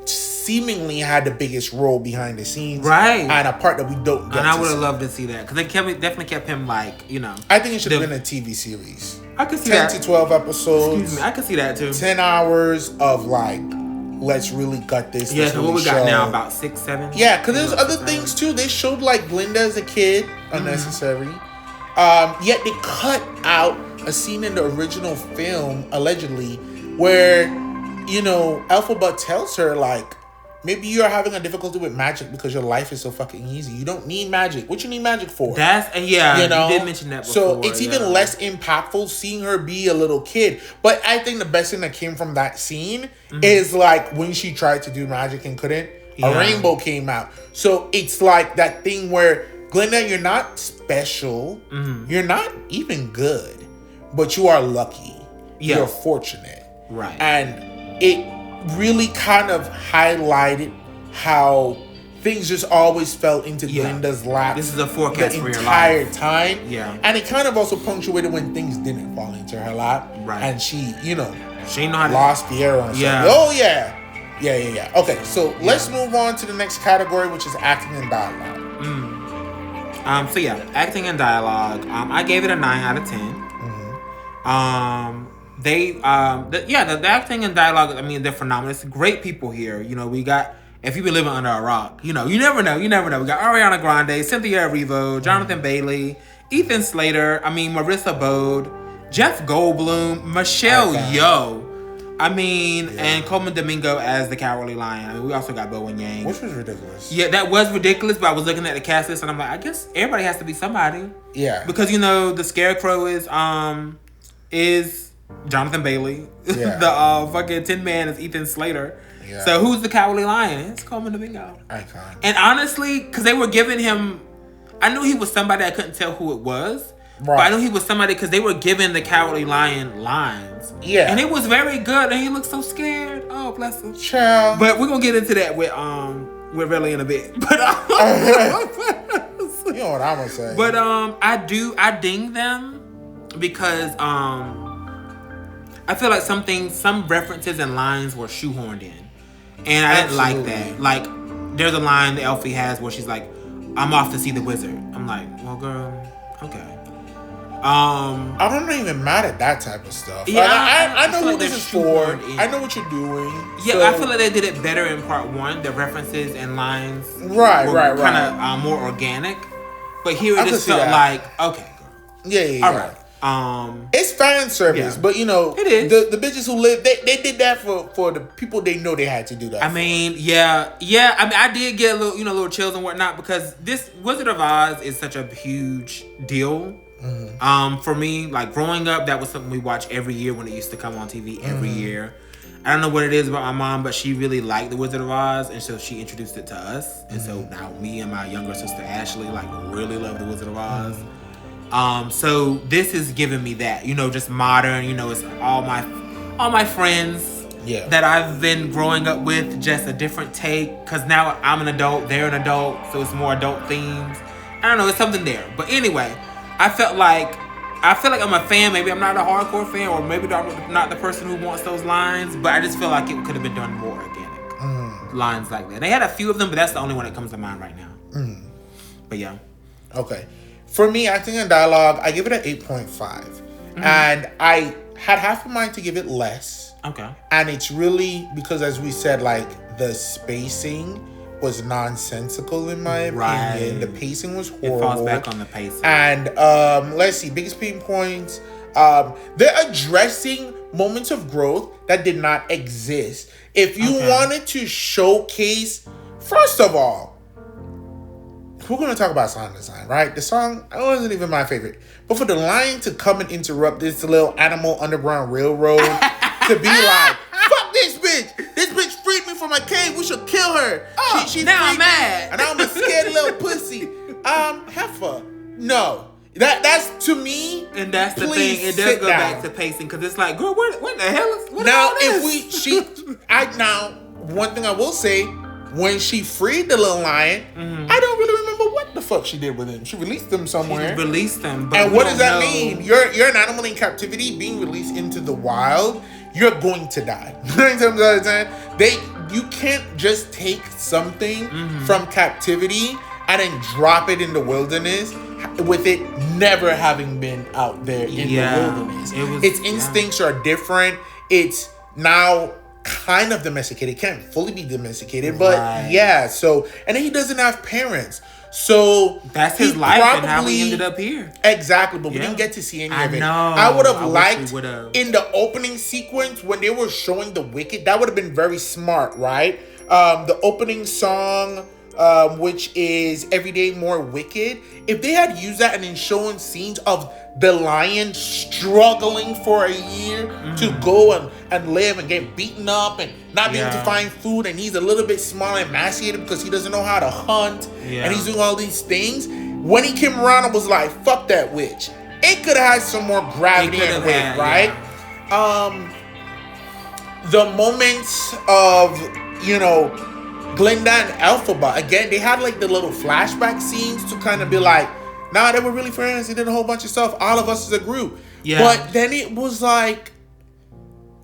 seemingly had the biggest role behind the scenes, and a part that we don't get. And I would have loved to see that, because they definitely kept him, like, you know. I think it should have been a TV series. I could see 10 to 12 episodes. Excuse me, I could see that too. 10 hours of, like, let's really gut this. Yeah, so what we got now, about 6, 7? Yeah, because there's other things too. They showed, like, Glinda as a kid, unnecessary. Yet they cut out a scene in the original film, allegedly, where, you know, Elphaba tells her, like, maybe you're having a difficulty with magic because your life is so fucking easy. You don't need magic. What you need magic for? You know? You did mention that before. So it's even less impactful seeing her be a little kid. But I think the best thing that came from that scene is, like, when she tried to do magic and couldn't, a rainbow came out. So it's like that thing where, Glinda, you're not special. You're not even good. But you are lucky. You're fortunate. Right. And it really kind of highlighted how things just always fell into Glinda's lap. This is a forecast for your life. The entire time. Yeah. And it kind of also punctuated when things didn't fall into her lap. Right. And she, you know, she know how to lost Fiyero and stuff. Oh, yeah. Okay, so let's move on to the next category, which is acting and dialogue. Acting and dialogue. I gave it a 9 out of 10. The acting and dialogue, I mean, they're phenomenal. It's great people here. You know, we got, if you've been living under a rock, you know, you never know. We got Ariana Grande, Cynthia Erivo, Jonathan Bailey, Ethan Slater, Marissa Bode, Jeff Goldblum, Michelle Yeoh. And Coleman Domingo as the Cowardly Lion. We also got Bowen Yang. Which was ridiculous. Yeah, that was ridiculous, but I was looking at the cast list and I'm like, I guess everybody has to be somebody. Yeah. Because, the Scarecrow is Jonathan Bailey. Yeah. The fucking Tin Man is Ethan Slater. Yeah. So who's the Cowardly Lion? It's Coleman Domingo. Icon. And honestly, because they were giving him, I knew he was somebody, I couldn't tell who it was. Right. But I knew he was somebody because they were giving the Cowardly Lion lines. Yeah. And it was very good. And he looked so scared. Oh, bless him. Child. But we're going to get into that with Relly in a bit. But you know what I'm going to say. But I ding them because I feel like some references and lines were shoehorned in. And I didn't like that. Like, there's a line that Elphie has where she's like, I'm off to see the wizard. I'm like, well, girl, okay. I'm not even mad at that type of stuff. Yeah, I know what this is for. I know what you're doing. Yeah, so. I feel like they did it better in part one. The references and lines right. kind of more organic. But here it just felt like, okay, girl. Yeah. All right. It's fan service, but it is. The bitches who live, they did that for the people they know they had to do that. I did get a little chills and whatnot because this Wizard of Oz is such a huge deal. Mm-hmm. For me, like growing up, that was something we watched every year when it used to come on TV every year. I don't know what it is about my mom, but she really liked the Wizard of Oz, and so she introduced it to us. And so now me and my younger sister Ashley really love the Wizard of Oz. So this is giving me that, just modern. It's all my friends that I've been growing up with, just a different take. Cause now I'm an adult, they're an adult, so it's more adult themes. I don't know, it's something there. But anyway. I feel like I'm a fan. Maybe I'm not a hardcore fan, or maybe I'm not the person who wants those lines. But I just feel like it could have been done more organic. Lines like that. They had a few of them, but that's the only one that comes to mind right now. But yeah. Okay. For me, acting and dialogue, I give it an 8.5. And I had half a mind to give it less. Okay. And it's really because, as we said, the spacing was nonsensical in my opinion. The pacing was horrible. It falls back on the pacing. And let's see, biggest pain points. They're addressing moments of growth that did not exist. If you wanted to showcase, first of all, we're going to talk about sound design, right? The song, it wasn't even my favorite. But for the lion to come and interrupt this little animal underground railroad to be like, fuck this bitch. This bitch freed me from my cave. We should kill her. Oh, she now I'm mad. And I'm a scared little pussy. Heifer. No. That's to me. And that's the thing. It does go back to pacing because it's like, girl, what the hell is what now? Now, one thing I will say, when she freed the little lion, I don't really remember what the fuck she did with him. She released them somewhere. She released them, but and what does that mean? You're an animal in captivity being released into the wild. You're going to die. You can't just take something from captivity and then drop it in the wilderness with it never having been out there in the wilderness. Its instincts are different. It's now kind of domesticated. It can't fully be domesticated, but so, and then he doesn't have parents. So that's his life and how he ended up here. Exactly, but we didn't get to see any of it. I would have liked in the opening sequence when they were showing the Wicked. That would have been very smart, right? The opening song, which is Every Day More Wicked. If they had used that and then shown scenes of the lion struggling for a year to go and live and get beaten up and not be able to find food, and he's a little bit small and emaciated because he doesn't know how to hunt, and he's doing all these things. When he came around and was like, fuck that witch, it could have had some more gravity and weight, right? The moments of, Glinda and Elphaba, again, they had the little flashback scenes to kind of be like, nah, they were really friends. They did a whole bunch of stuff. All of us as a group. Yeah. But then it was like,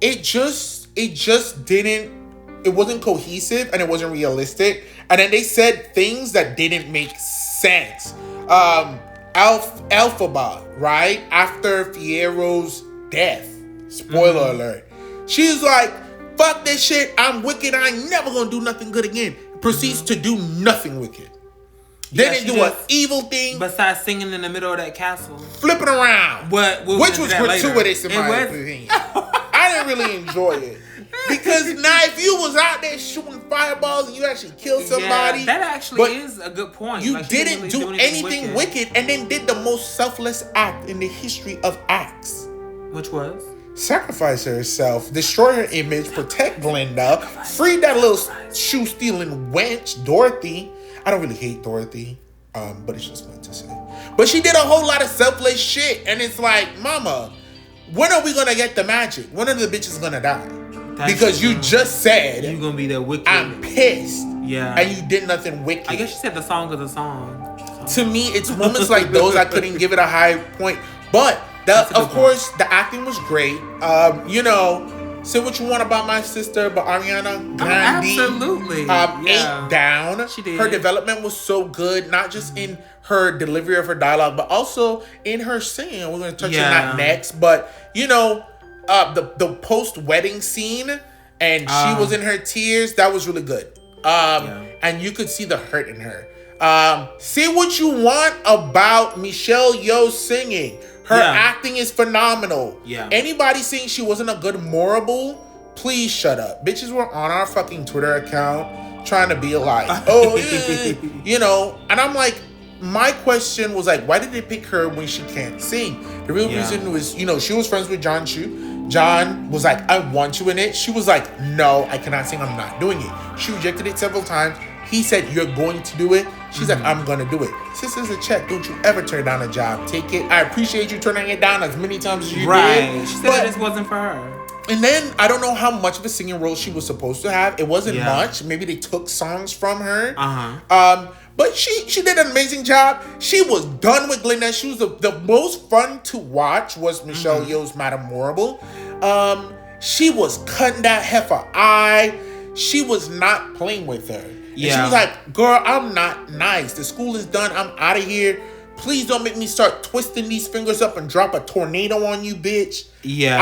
it just didn't, it wasn't cohesive and it wasn't realistic. And then they said things that didn't make sense. Elphaba, right? After Fiero's death. Spoiler alert. She's like, fuck this shit. I'm wicked. I ain't never gonna do nothing good again. Proceeds to do nothing wicked. Then they do an evil thing. Besides singing in the middle of that castle. Flipping around. Which was gratuitous in my opinion. I didn't really enjoy it. Because now if you was out there shooting fireballs and you actually killed somebody. That actually is a good point. You didn't really do anything wicked and then did the most selfless act in the history of acts. Which was? Sacrifice herself, destroy her image, protect Glinda, free that little shoe-stealing wench, Dorothy. I don't really hate Dorothy, but it's just meant to say. But she did a whole lot of selfless shit, and it's like, mama, when are we gonna get the magic? When are the bitches gonna die? Because you just said you're gonna be the wicked. I'm pissed. Yeah. And you did nothing wicked. I guess she said the song of the song. To me, it's moments like those I couldn't give it a high point. But of course, the acting was great. Say what you want about my sister, but Ariana Grande, absolutely, ain't down. She did. Her development was so good, not just in her delivery of her dialogue, but also in her singing. We're going to touch on that next. But the post-wedding scene, and she was in her tears. That was really good. And you could see the hurt in her. Say what you want about Michelle Yeoh singing. Her acting is phenomenal. Yeah. Anybody saying she wasn't a good Morable, please shut up. Bitches were on our fucking Twitter account trying to be like, and I'm like, my question was like, why did they pick her when she can't sing? The real reason was, she was friends with John Chu. John was like, I want you in it. She was like, no, I cannot sing. I'm not doing it. She rejected it several times. He said, you're going to do it. She's like, I'm going to do it. Sister's a check. Don't you ever turn down a job. Take it. I appreciate you turning it down as many times as you did. She said it just wasn't for her. And then, I don't know how much of a singing role she was supposed to have. It wasn't much. Maybe they took songs from her. But she did an amazing job. She was done with Glinda. She was the most fun to watch was Michelle Yeoh's Madame Morrible. She was cutting that heifer eye. She was not playing with her. And she was like, girl, I'm not nice. The school is done. I'm out of here. Please don't make me start twisting these fingers up and drop a tornado on you, bitch. Yeah.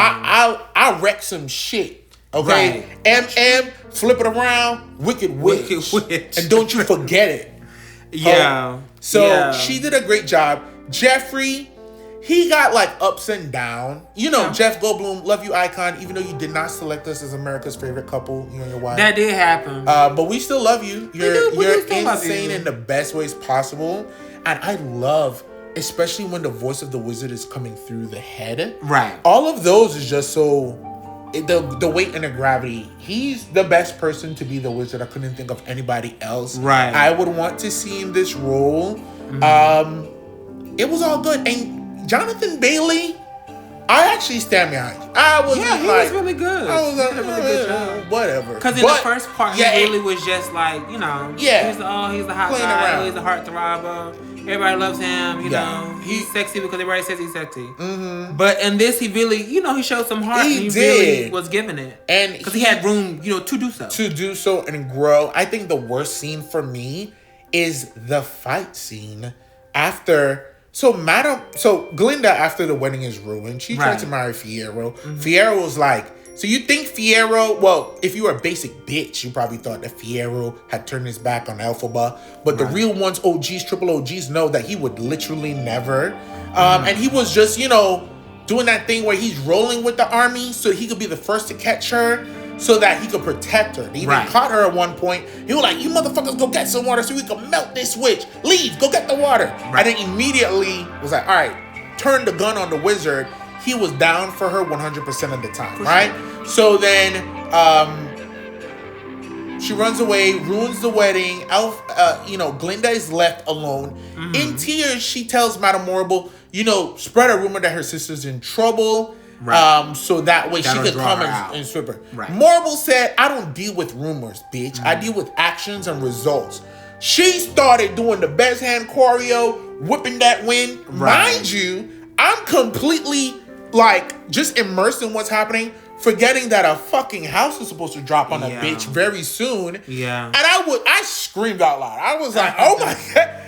I'll wreck some shit. Okay? Right. Flip it around. Wicked witch. And don't you forget it. Yeah. She did a great job. Jeffrey, he got like ups and downs. Jeff Goldblum, love you, icon. Even though you did not select us as America's favorite couple, you and your wife. That did happen. But we still love you. You're insane you. in the best ways possible. And I love, especially when the voice of the wizard is coming through the head. Right. All of those is just so... The weight and the gravity. He's the best person to be the wizard. I couldn't think of anybody else. Right. I would want to see in this role. It was all good. And Jonathan Bailey, I actually stand behind you. He was really good. I was like, he did a really good job. Whatever. Because in the first part, he really was just like, he's the hot guy. He's the heartthrob. Everybody loves him, you know. He's sexy because everybody says he's sexy. Mm-hmm. But in this, he really, he showed some heart. He really was giving it. And because he had room, to do so. To do so and grow. I think the worst scene for me is the fight scene after... So Glinda, after the wedding is ruined, she tried to marry Fiyero. Mm-hmm. Fiyero was like... So you think Fiyero... Well, if you were a basic bitch, you probably thought that Fiyero had turned his back on Elphaba. But the real ones, OGs, triple OGs, know that he would literally never. And he was just, doing that thing where he's rolling with the army so he could be the first to catch her so that he could protect her. They even caught her at one point. He was like, you motherfuckers go get some water so we can melt this witch. Leave, go get the water. And then immediately was like, all right, turn the gun on the wizard. He was down for her 100% of the time, right? Sure. So then she runs away, ruins the wedding. Glinda is left alone. Mm-hmm. In tears, she tells Madame Morrible, spread a rumor that her sister's in trouble. Right. So that way she could come and sweep her. Right. Morrible said, I don't deal with rumors, bitch. Mm-hmm. I deal with actions and results. She started doing the best hand choreo, whipping that wind. Right. Mind you, I'm completely... just immersed in what's happening, forgetting that a fucking house is supposed to drop on a bitch very soon. Yeah. And I screamed out loud. I was like, oh my God.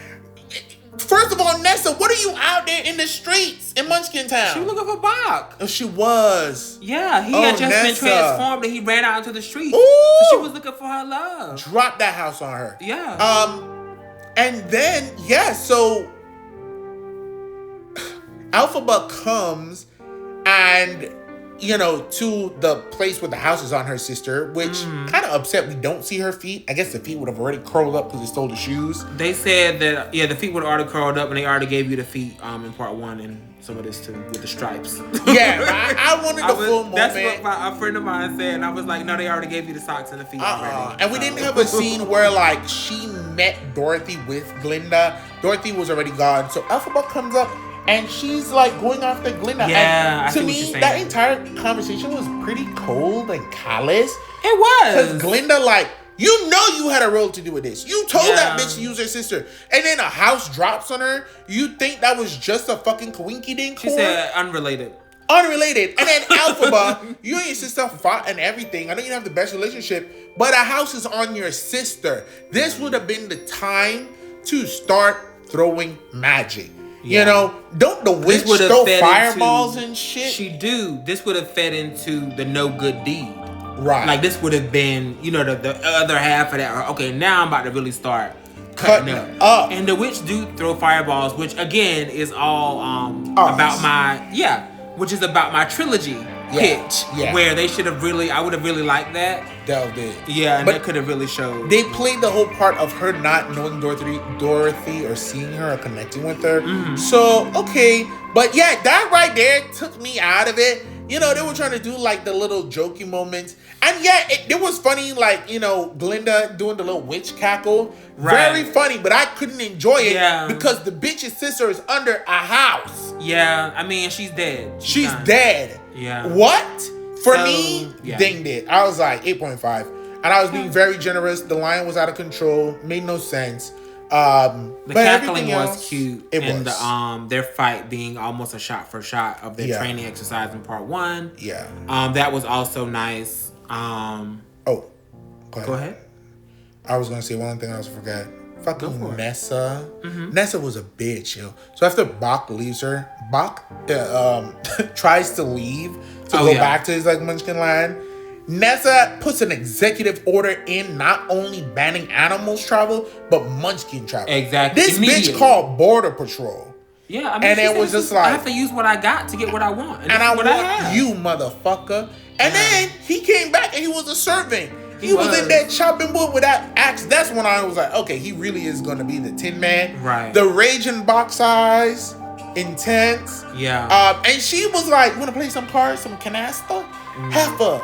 First First of all, Nessa, what are you out there in the streets in Munchkin Town? She was looking for Bach. Oh, she was. Yeah, he had just been transformed and he ran out into the streets. Ooh. So she was looking for her love. Drop that house on her. Yeah. And then, so Elphaba comes and, to the place where the house is on her sister, which kind of upset we don't see her feet. I guess the feet would have already curled up because they stole the shoes. They said that, the feet would have already curled up and they already gave you the feet in part 1 and some of this too, with the stripes. Yeah, I wanted the full moment. That's what a friend of mine said, and I was like, no, they already gave you the socks and the feet already. And we didn't have a scene where, she met Dorothy with Glinda. Dorothy was already gone. So Elphaba comes up, and she's, going after Glinda. Yeah, and to me, that entire conversation was pretty cold and callous. It was. Because Glinda, you had a role to do with this. You told that bitch to use her sister. And then a house drops on her. You think that was just a fucking coinky-dink? She said unrelated. Unrelated. And then Elphaba, you and your sister fought and everything. I know you have the best relationship, but a house is on your sister. This would have been the time to start throwing magic. Yeah. Don't the witch throw fireballs and shit? She do. This would have fed into the no good deed. Right. This would have been, the other half of that. Okay, now I'm about to really start cutting up. And the witch do throw fireballs, which again is all about which is about my trilogy pitch. Yeah. Where they should have I would have really liked that. Delved in. Yeah, and that could have really showed. They played the whole part of her not knowing Dorothy or seeing her or connecting with her. Mm-hmm. So, okay. But yeah, that right there took me out of it. They were trying to do the little jokey moments. And it was funny, Glinda doing the little witch cackle. Right. Very funny, but I couldn't enjoy it because the bitch's sister is under a house. Yeah, I mean, she's dead. She's dead. Yeah. What? For me, dinged it. I was like 8.5. And I was being very generous. The line was out of control. Made no sense. The but cackling was cute. It and was. Their fight being almost a shot for shot of their training exercise in part 1. Yeah. That was also nice. Go ahead. I was gonna say one thing I also forgot. Fucking Nessa. Mm-hmm. Nessa was a bitch, yo. So after Bach leaves her, Bach tries to leave to go back to his Munchkin land. Nessa puts an executive order in not only banning animals travel, but Munchkin travel. Exactly. This bitch called Border Patrol. Yeah, I mean, and it was just I have to use what I got to get what I want. And I want you, motherfucker. And then he came back and he was a servant. He was in there chopping wood with that axe. That's when I was like, okay, he really is going to be the Tin Man. Right. The raging box eyes, intense. Yeah. And she was like, you want to play some cards, some canasta? Heifer,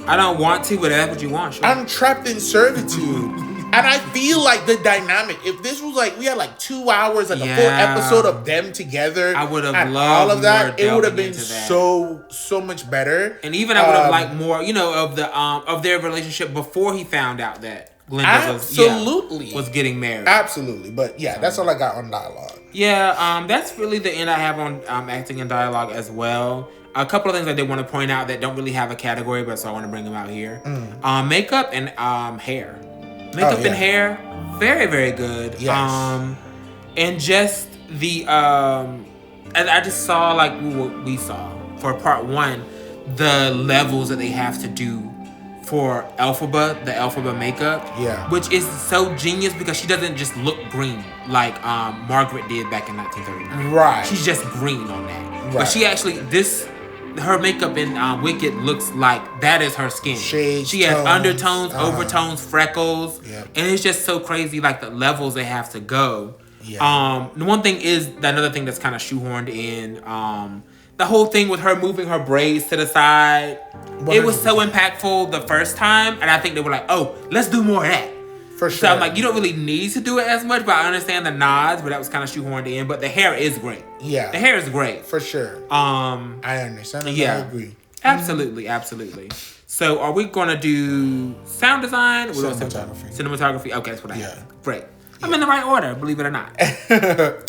I don't want to, but that's what you want. Sure. I'm trapped in servitude. And I feel like the dynamic, if this was we had 2 hours, a full episode of them together. I would have loved all of that. It would have been so much better. And even I would have liked more, of their relationship before he found out that Glinda was getting married. Absolutely. But that's all I got on dialogue. Yeah, that's really the end I have on acting and dialogue as well. A couple of things I did want to point out that don't really have a category, but so I want to bring them out here. Makeup and hair. Makeup and hair, very, very good. Yes. And just the I just saw what we saw for part 1, the levels that they have to do for Elphaba, the Elphaba makeup. Yeah. Which is so genius because she doesn't just look green like Margaret did back in 1939. Right. She's just green on that. Right. But she actually her makeup in Wicked looks like that is her skin. Shades, she has tones, undertones, overtones, freckles. Yep. And it's just so crazy, the levels they have to go. Yeah. The one thing is, another thing that's kind of shoehorned in, the whole thing with her moving her braids to the side. 100%. It was so impactful the first time, and I think they were like, oh, let's do more of that. For sure. So I'm like, you don't really need to do it as much, but I understand the nods, but that was kind of shoehorned in. But the hair is great. Yeah. The hair is great. For sure. I understand and I agree. Absolutely, absolutely. So are we going to do sound design? Cinematography. Cinematography. Okay, that's what I have. Great. I'm in the right order, believe it or not.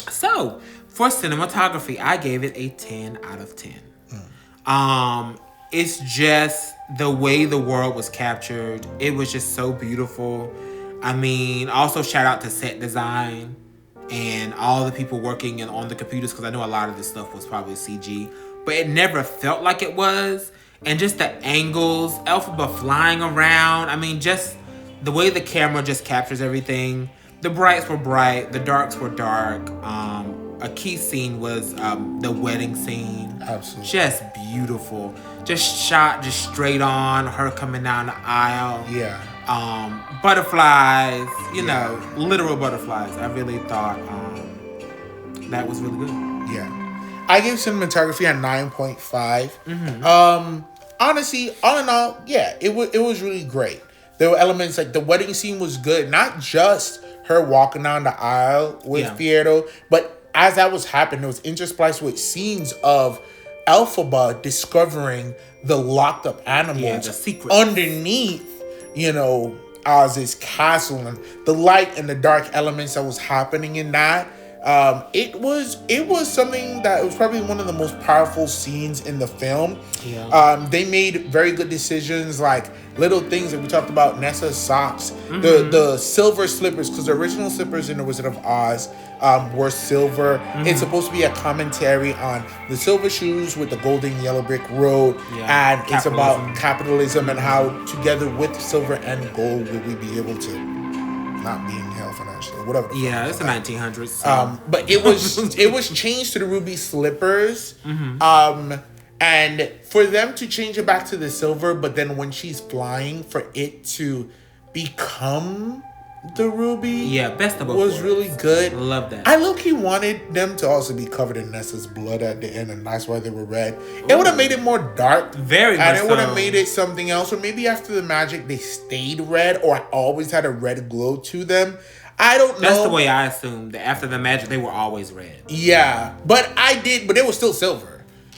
So for cinematography, I gave it a 10 out of 10. It's just the way the world was captured. It was just so beautiful. I mean, also shout out to set design. and all the people working on the computers, because I know a lot of this stuff was probably CG, but it never felt like it was. And just the angles, Elphaba flying around. I mean, just the way the camera just captures everything. The brights were bright, the darks were dark. A key scene was the wedding scene. Absolutely. Just beautiful. Just shot just straight on, her coming down the aisle. Yeah. Butterflies, you know, literal butterflies. I really thought that was really good. Yeah. I gave cinematography a 9.5. Honestly, all in all, yeah, it was really great. There were elements like the wedding scene was good. Not just her walking down the aisle with Fiyero, but as that was happening, it was interspliced with scenes of Elphaba discovering the locked up animals the secrets underneath, Oz's castle, and the light and the dark elements that was happening in that. It was something that was probably one of the most powerful scenes in the film. Yeah. They made very good decisions, like little things that we talked about. Nessa's socks, the silver slippers, because the original slippers in The Wizard of Oz were silver. It's supposed to be a commentary on the silver shoes with the golden yellow brick road, and it's about capitalism and how together with silver and gold will we be able to not be in hell financially, whatever. It's the 1900s. So. But it was changed to the ruby slippers. And for them to change it back to the silver, but then when she's flying, for it to become the ruby, best of both was really good. Love that. I low-key wanted them to also be covered in Nessa's blood at the end, and that's why they were red. It would have made it more dark, very much, and it would have made it something else. Or maybe after the magic, they stayed red, or always had a red glow to them. I don't know. That's the way I assumed that after the magic, they were always red. Yeah, but it was still silver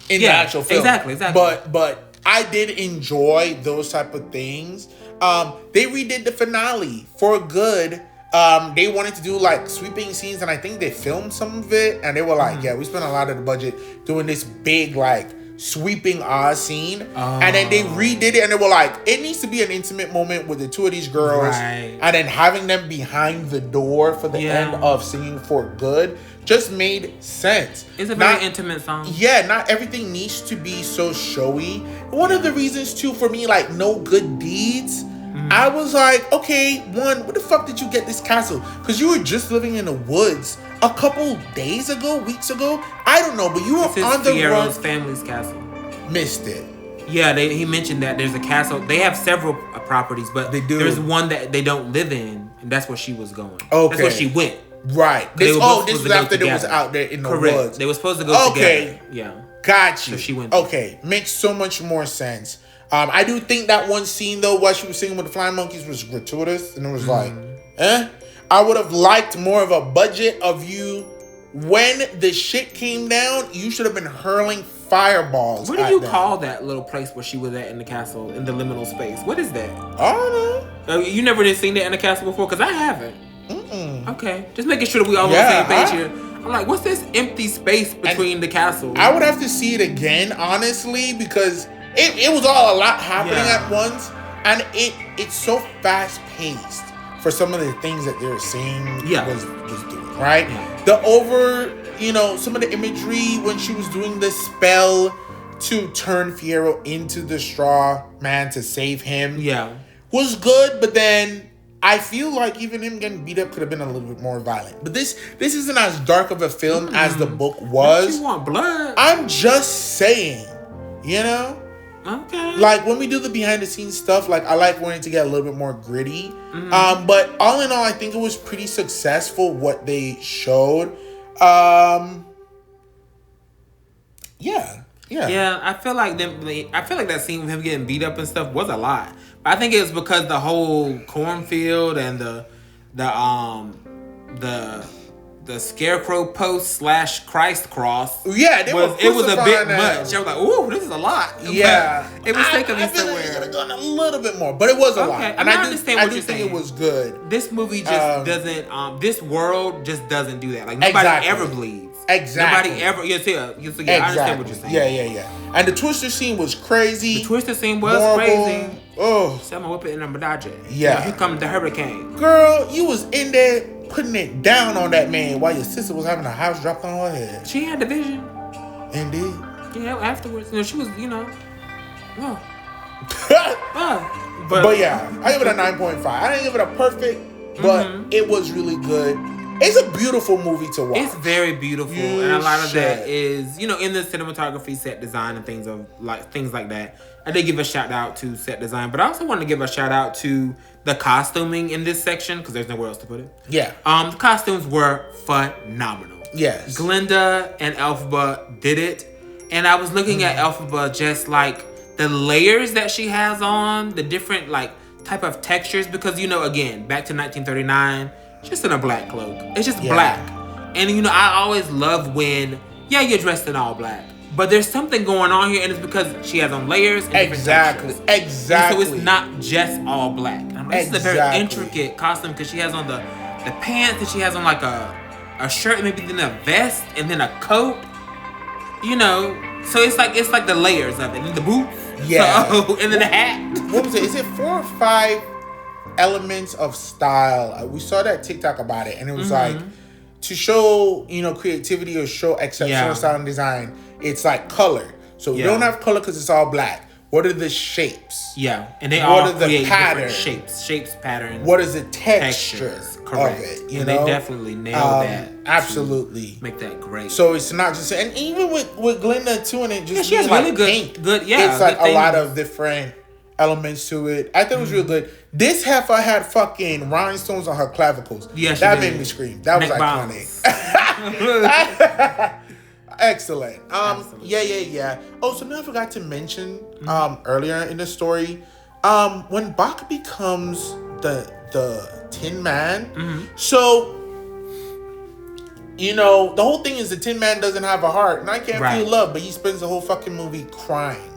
in the actual film. Exactly. But I did enjoy those type of things. They redid the finale for good. They wanted to do like sweeping scenes, and I think they filmed some of it, and they were like, we spent a lot of the budget doing this big like sweeping Oz scene, and then they redid it, and they were like, it needs to be an intimate moment with the two of these girls, and then having them behind the door for the end of Singing for Good just made sense. It's a very intimate song. Yeah, not everything needs to be so showy. One of the reasons too for me, like, No Good Deeds, I was like, okay, one, where the fuck did you get this castle? Because you were just living in the woods a couple days ago, weeks ago. I don't know, but you were on the run. Fiero's family's castle. Missed it. Yeah, he mentioned that there's a castle. They have several properties, but they do. There's one that they don't live in, and that's where she was going. Okay. That's where she went. Right. This was after they was out there in the woods. They were supposed to go together. Yeah. Got you. So she went. Okay. Makes so much more sense. I do think that one scene, though, while she was singing with the flying monkeys, was gratuitous. And it was like, I would have liked more of a budget of you. When the shit came down, you should have been hurling fireballs. What do you call that little place where she was at in the castle, in the liminal space? What is that? I don't know. You never did seen that in the castle before? Because I haven't. Okay. Just making sure that we all on the same page here. I'm like, what's this empty space between the castle? I would have to see it again, honestly, because it was all a lot happening at once, and it's so fast paced for some of the things that they were saying was doing, right? Some of the imagery when she was doing the spell to turn Fiyero into the straw man to save him was good, but then I feel like even him getting beat up could have been a little bit more violent. But this isn't as dark of a film as the book was. You want blood? I'm just saying, Okay. Like when we do the behind the scenes stuff, like I like wanting to get a little bit more gritty. But all in all, I think it was pretty successful what they showed. Yeah. I feel like that scene with him getting beat up and stuff was a lot. But I think it was because the whole cornfield and the scarecrow post / Christ cross. Yeah, it was a bit much. I was like, ooh, this is a lot. Yeah, but it was taking me somewhere. I could have gone a little bit more, but it was a lot. And I understand what you're saying. I do think it was good. This movie just doesn't. This world just doesn't do that. Like nobody ever bleeds. Exactly. Nobody ever. I understand what you're saying. Yeah. And the Twister scene was crazy. The Twister scene was crazy. Oh, Selma whip it in a Menage. Yeah. Here comes the hurricane. Girl, you was in there putting it down on that man while your sister was having a house dropped on her head. She had the vision. Indeed. Yeah, afterwards. She was, well. But yeah, I give it a 9.5. I didn't give it a perfect, but it was really good. It's a beautiful movie to watch. It's very beautiful, and a lot of that is, in the cinematography, set design, and things like that. I did give a shout out to set design, but I also want to give a shout out to the costuming in this section because there's nowhere else to put it. Yeah. The costumes were phenomenal. Yes. Glinda and Elphaba did it, and I was looking at Elphaba just like the layers that she has on, the different type of textures, because again, back to 1939. Just in a black cloak. It's just black. And, I always love when, you're dressed in all black. But there's something going on here, and it's because she has on layers and Exactly. And so it's not just all black. This is a very intricate costume because she has on the pants, and she has on a shirt, maybe then a vest, and then a coat. So it's like the layers of it. And the boots. Yeah. So, and then the hat. What was it? Is it 4 or 5 elements of style? We saw that TikTok about it, and it was like to show creativity or show exceptional style and design. It's like color. So we don't have color because it's all black. What are the shapes? Yeah, and they what all are the create patterns? Shapes, patterns. What is the texture Correct. of it? They definitely nailed that. Absolutely, make that great. So it's not just, and even with Glinda too, and it just she has really good pink. Good. It's like a lot of different elements to it. I thought it was real good. This heifer had fucking rhinestones on her clavicles. Yeah, that made me scream. That was iconic. Excellent. Yeah. Oh, something I forgot to mention earlier in the story. When Bach becomes the Tin Man, so the whole thing is the Tin Man doesn't have a heart, and I can't feel love, but he spends the whole fucking movie crying.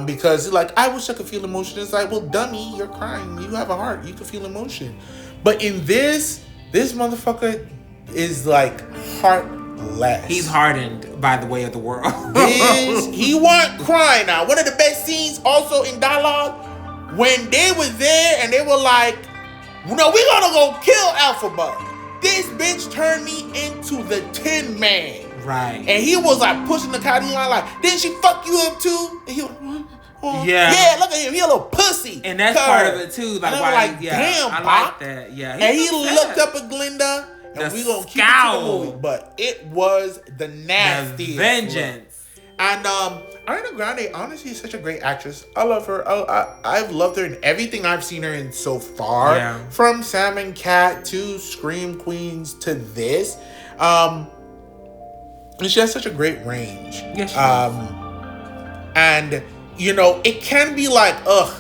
Because like, I wish I could feel emotion. It's like, well, dummy, you're crying. You have a heart. You can feel emotion. But in this motherfucker is like heartless. He's hardened by the way of the world. He wasn't crying. Now, one of the best scenes also in dialogue, when they were there and they were like, we're gonna go kill Elphaba. This bitch turned me into the Tin Man. Right. And he was like pushing the Cadillac line like, didn't she fuck you up too? And he was yeah, look at him, he a little pussy. And that's part of it too. Like, damn, I like that. Yeah. And he looked up at Glinda, and we gonna keep it to the movie. But it was the nastiest. The vengeance. And Ariana Grande, honestly, is such a great actress. I love her. I've loved her in everything I've seen her in so far. Yeah. From Sam and Cat to Scream Queens to this. And she has such a great range. Yes, she does. And, it can be like, ugh,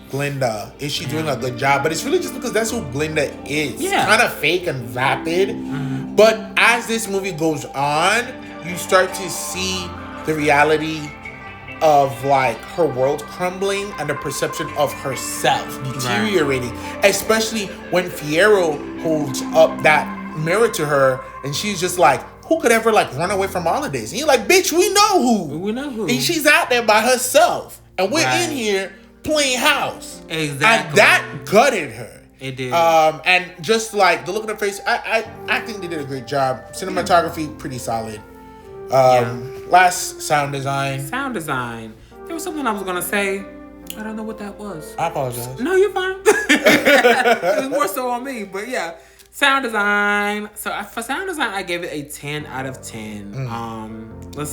Glinda, is she doing a good job? But it's really just because that's who Glinda is. Yeah. Kind of fake and vapid. But as this movie goes on, you start to see the reality of like her world crumbling and the perception of herself deteriorating. Right. Especially when Fiyero holds up that mirror to her and she's just like, who could ever like run away from all of this? And you're like, bitch, we know who. We know who. And she's out there by herself. And we're in here playing house. Exactly. And that gutted her. It did. And just like the look on her face, I think they did a great job. Cinematography, pretty solid. Last sound design. Sound design. There was something I was gonna say. I don't know what that was. I apologize. No, you're fine. It was more so on me, but yeah. Sound design. So for sound design, I gave it a 10 out of 10. The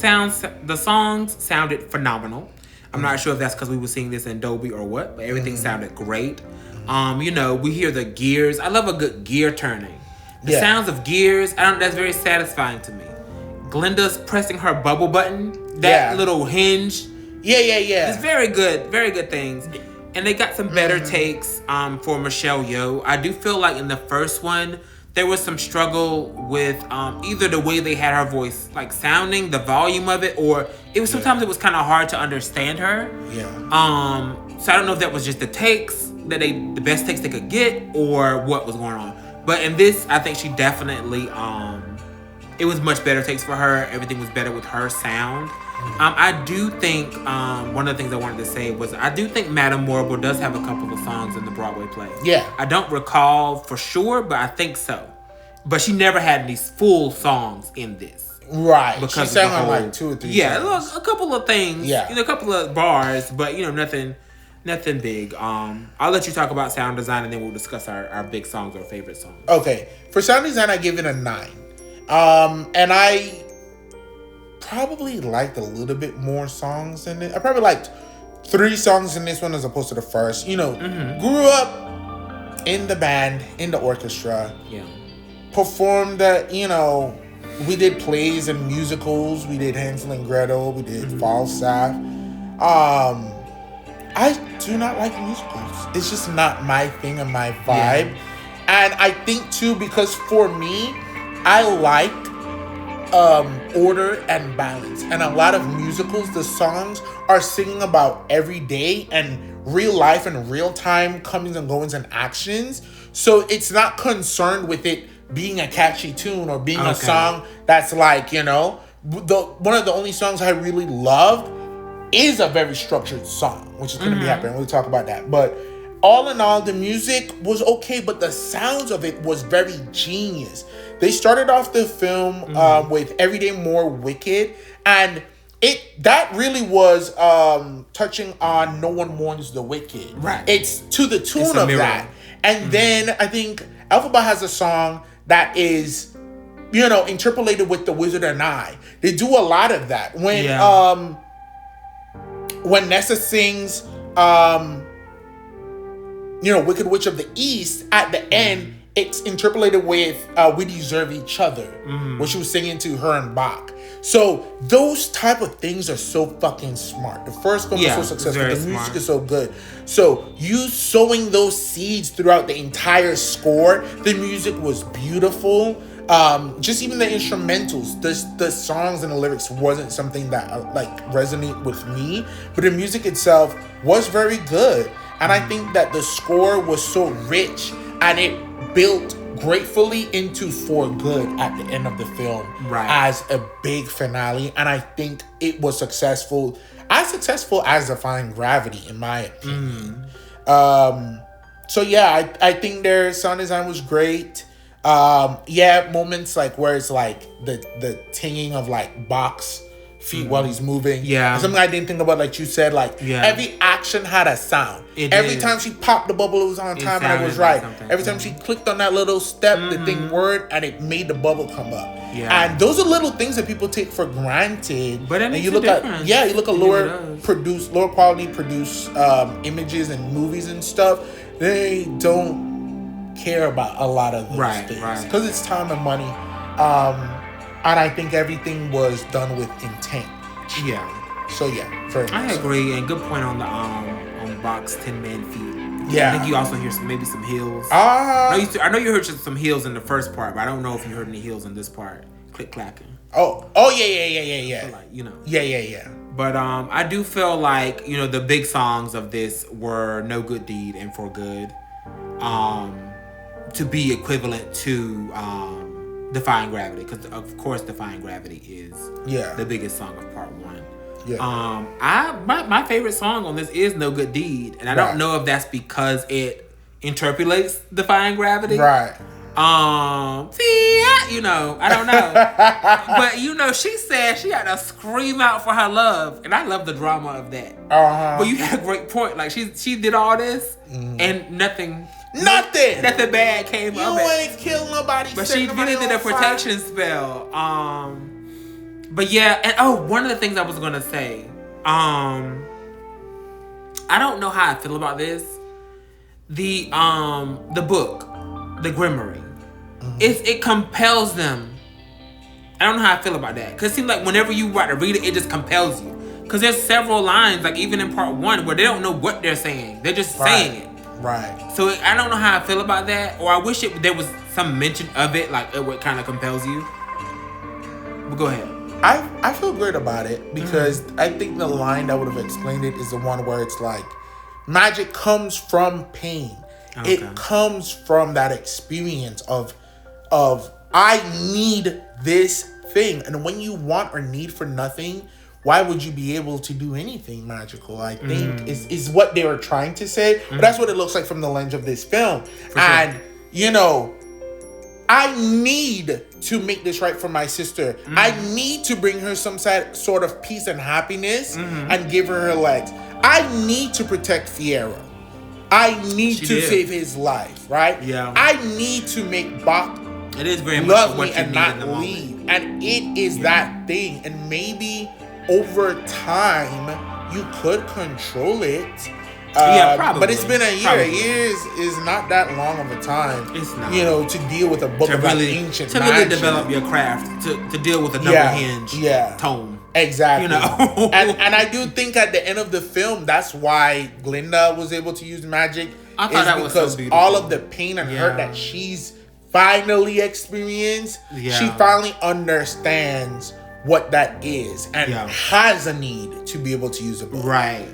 songs sounded phenomenal. I'm not sure if that's because we were seeing this in Dolby or what, but everything sounded great. We hear the gears. I love a good gear turning. The sounds of gears, that's very satisfying to me. Glinda's pressing her bubble button, that little hinge. Yeah. It's very good things. And they got some better takes for Michelle Yeoh. I do feel like in the first one, there was some struggle with either the way they had her voice like sounding, the volume of it, or it was sometimes it was kind of hard to understand her. Yeah. So I don't know if that was just the takes, the best takes they could get, or what was going on. But in this, I think she definitely, it was much better takes for her. Everything was better with her sound. I do think one of the things I wanted to say was I do think Madame Morrible does have a couple of songs in the Broadway play. Yeah. I don't recall for sure, but I think so. But she never had these full songs in this. Right. Because she sang on like 2 or 3 songs. A couple of things. Yeah. A couple of bars, but nothing big. I'll let you talk about sound design and then we'll discuss our big songs or favorite songs. Okay. For sound design, I give it a 9. And I probably liked a little bit more songs in it. I probably liked 3 songs in this one as opposed to the first. Grew up in the band, in the orchestra. Yeah. Performed we did plays and musicals. We did Hansel and Gretel. We did Falstaff. I do not like musicals. It's just not my thing and my vibe. Yeah. And I think too, because for me, I like order and balance. And a lot of musicals, the songs are singing about every day and real life and real time comings and goings and actions. So it's not concerned with it being a catchy tune or being a song that's like, one of the only songs I really loved is a very structured song, which is going to be happening. We'll talk about that. But all in all, the music was okay, but the sounds of it was very genius. They started off the film with Every Day More Wicked, and that really was touching on No One Mourns the Wicked. Right. It's to the tune of that. And then I think Elphaba has a song that is, interpolated with The Wizard and I. They do a lot of that. When Nessa sings, Wicked Witch of the East, at the end, it's interpolated with We Deserve Each Other, which she was singing to her and Bach. So those type of things are so fucking smart. The first film was so successful. The music is so good. So you sowing those seeds throughout the entire score. The music was beautiful. Just even the instrumentals, the songs and the lyrics wasn't something that resonate with me, but the music itself was very good. And I think that the score was so rich and it built gratefully into For Good at the end of the film as a big finale. And I think it was successful as Defying Gravity, in my opinion. So yeah, I think their sound design was great. Moments like where it's like the tinging of like Bach's feet while he's moving. Yeah. Something I didn't think about, like you said, every action had a sound. Every time she popped the bubble, it was on time and it was right. Every time she clicked on that little step, the thing whirred and it made the bubble come up. Yeah. And those are little things that people take for granted. But you look at lower quality produced images and movies and stuff. They don't care about a lot of those things because it's time and money. And I think everything was done with intent. Yeah. So yeah, very much. I agree, and good point on the on Bach's 10-man feet. Yeah. I think you also hear maybe some heels. I know you heard some heels in the first part, but I don't know if you heard any heels in this part. Click clacking. Oh yeah. So Yeah. But I do feel like the big songs of this were No Good Deed and For Good, to be equivalent to Defying Gravity, because of course Defying Gravity is the biggest song of part 1. Yeah. My favorite song on this is No Good Deed, and I don't know if that's because it interpolates Defying Gravity. Right. I don't know. But she said she had to scream out for her love, and I love the drama of that. But you had a great point. Like she did all this and nothing bad came of it. You ain't killed nobody. But she really did a protection spell. But yeah, and one of the things I was gonna say, I don't know how I feel about this. The book, the Grimoire, it compels them. I don't know how I feel about that, because it seems like whenever you read it, it just compels you. Because there's several lines, like even in part 1, where they don't know what they're saying. They're just saying it. Right. So I don't know how I feel about that, or I wish there was some mention of it, like what kind of compels you. But go ahead. I feel great about it because I think the line that would have explained it is the one where it's like, magic comes from pain. Okay. It comes from that experience of I need this thing. And when you want or need for nothing, why would you be able to do anything magical? I think is what they were trying to say. But that's what it looks like from the lens of this film. And, you know, I need to make this right for my sister. I need to bring her some sort of peace and happiness and give her her legs. I need to protect Fiyero. I need to save his life, right? Yeah. I need to make Bach it is very love much me and not leave. And it is that thing. And maybe over time, you could control it. Probably. But it's been a year. A year is not that long of a time. It's not. You know, to deal with a book about ancient magic. To really develop your craft, to deal with a double hinge tone. Exactly. You know? and I do think at the end of the film, that's why Glinda was able to use magic. I thought that was so beautiful. All of the pain and hurt that she's finally experienced, she finally understands what that is and has a need to be able to use a book. Right.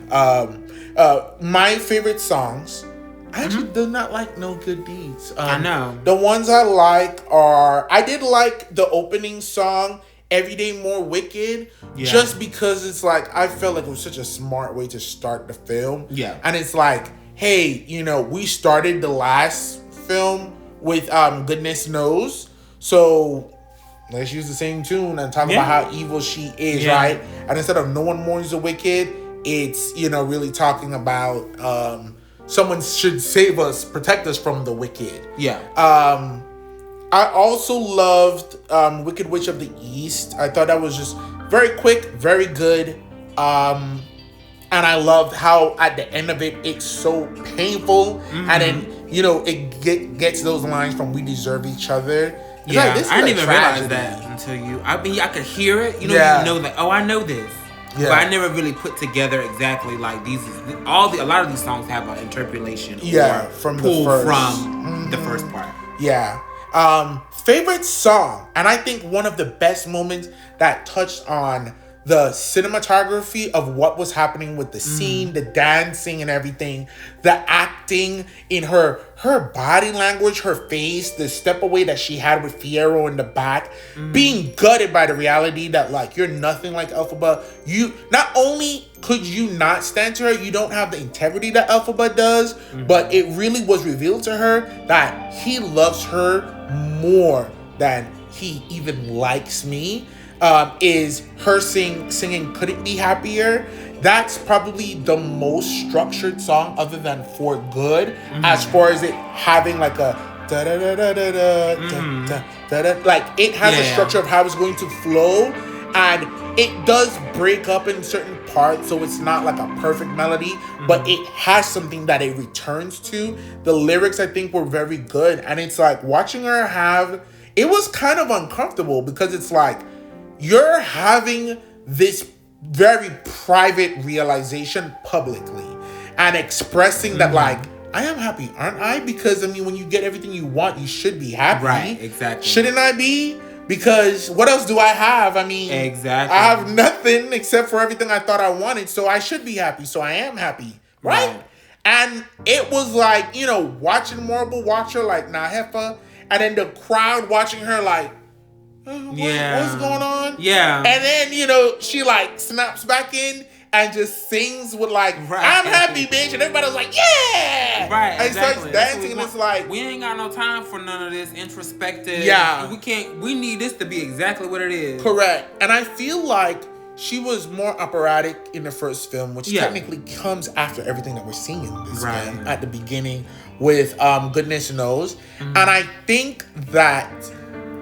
My favorite songs, I actually do not like No Good Deeds. I know. The ones I like are, I did like the opening song, Everyday More Wicked, just because it's like, I felt like it was such a smart way to start the film. Yeah. And it's like, hey, you know, we started the last film with Goodness Knows, so let's use the same tune and talk about how evil she is, right? And instead of No One Mourns the Wicked, it's, you know, really talking about someone should save us, protect us from the wicked. Yeah. I also loved Wicked Witch of the East. I thought that was just very quick, very good. And I loved how at the end of it, it's so painful. And then, you know, it gets those lines from We Deserve Each Other. It's I didn't even realize that until you. I mean, I could hear it. You know, you know that. Oh, I know this. Yeah. But I never really put together exactly like these. A lot of these songs have an interpolation. From the first part. Yeah. Favorite song, and I think one of the best moments that touched on the cinematography of what was happening with the scene, the dancing and everything, the acting in her body language, her face, the step away that she had with Fiyero in the back, being gutted by the reality that, like, you're nothing like Elphaba. You, not only could you not stand to her, you don't have the integrity that Elphaba does, but it really was revealed to her that he loves her more than he even likes me. Is her singing Couldn't Be Happier. That's probably the most structured song other than For Good, as far as it having like a da da da da da da da da da. Like, it has a structure of how it's going to flow, and it does break up in certain parts, so it's not like a perfect melody, but it has something that it returns to. The lyrics, I think, were very good, and it's like watching her it was kind of uncomfortable because it's like, you're having this very private realization publicly and expressing that, like, I am happy, aren't I? Because, I mean, when you get everything you want, you should be happy. Right, exactly. Shouldn't I be? Because what else do I have? I mean, I have nothing except for everything I thought I wanted, so I should be happy. So I am happy, right? And it was like, you know, watching Marble watch her like, nah, heifer, and then the crowd watching her like, what's going on? Yeah. And then, you know, she like snaps back in and just sings with like, I'm happy, bitch. And everybody was like, yeah. Right. And starts dancing, and it's like, we ain't got no time for none of this introspective. Yeah. We need this to be exactly what it is. Correct. And I feel like she was more operatic in the first film, which technically comes after everything that we're seeing in this film at the beginning with Goodness Knows. And I think that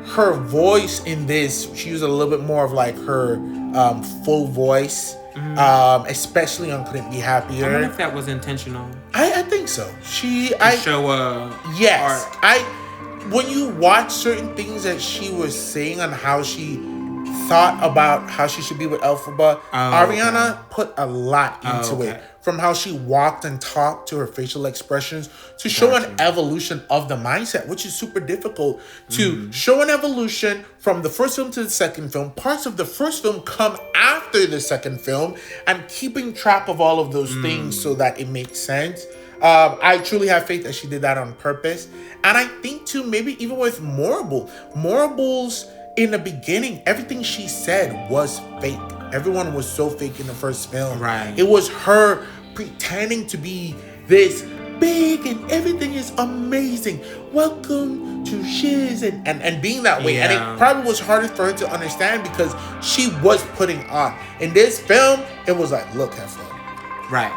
her voice in this, she used a little bit more of like her full voice, especially on Couldn't Be Happier. I wonder if that was intentional. I think so. Yes. Art. When you watch certain things that she was saying on how she thought about how she should be with Elphaba, Ariana put a lot into it. From how she walked and talked to her facial expressions to show an evolution of the mindset, which is super difficult to show an evolution from the first film to the second film. Parts of the first film come after the second film, and keeping track of all of those things so that it makes sense. I truly have faith that she did that on purpose. And I think too, maybe even with Morable's in the beginning, everything she said was fake. everyone was so fake in the first film. Right. It was her pretending to be this big and everything is amazing. Welcome to Shiz and being that way. And it probably was harder for her to understand because she was putting on. In this film, it was like, look, have fun. Right.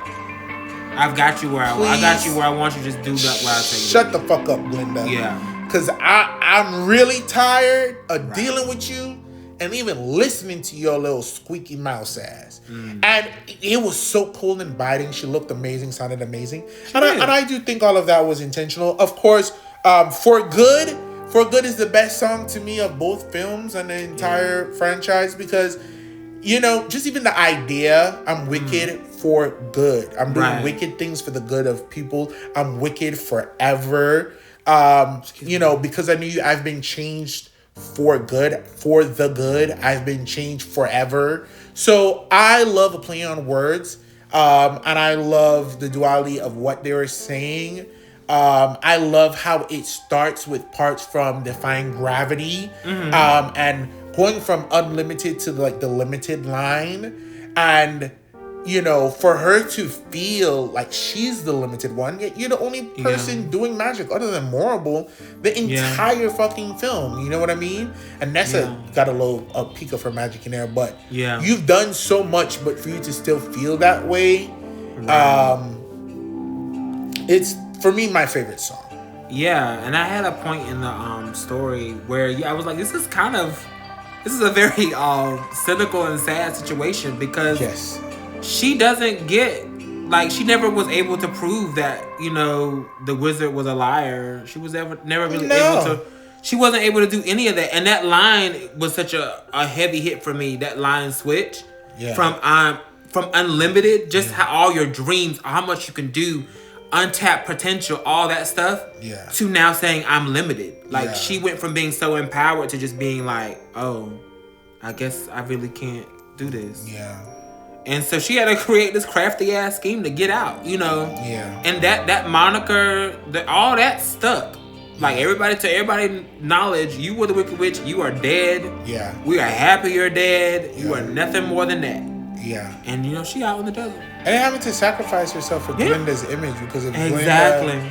I've got you where I got you where I want you. Just do that what I tell you. Shut the fuck up, Glinda. Yeah. Because I'm really tired of dealing with you and even listening to your little squeaky mouse ass. And it was so cool and biting. She looked amazing, sounded amazing. And I do think all of that was intentional. Of course, For Good is the best song to me of both films and the entire franchise because, you know, just even the idea, I'm wicked for good. I'm doing wicked things for the good of people. I'm wicked forever. You know, because I knew I've been changed for good, for the good. I've been changed forever. So I love a play on words. And I love the duality of what they were saying. I love how it starts with parts from Defying Gravity. And going from unlimited to like the limited line. And, you know, for her to feel like she's the limited one, yet you're the only person doing magic other than Morrible the entire fucking film. You know what I mean? And Nessa got a peek of her magic in there, but you've done so much, but for you to still feel that way, it's, for me, my favorite song. Yeah, and I had a point in the story where I was like, this is a very cynical and sad situation because she doesn't get, like, she never was able to prove that, you know, the wizard was a liar. She was never really able to. She wasn't able to do any of that. And that line was such a heavy hit for me. That line switch from unlimited, just how all your dreams, how much you can do, untapped potential, all that stuff, to now saying I'm limited. Like she went from being so empowered to just being like, oh, I guess I really can't do this. Yeah. And so she had to create this crafty ass scheme to get out, you know. Yeah. And that moniker, all that stuck. Like to everybody knowledge, you were the Wicked Witch. You are dead. Yeah. We are happy you're dead. You are nothing more than that. Yeah. And you know she out in the desert. And having to sacrifice herself for Glinda's image because of Glinda.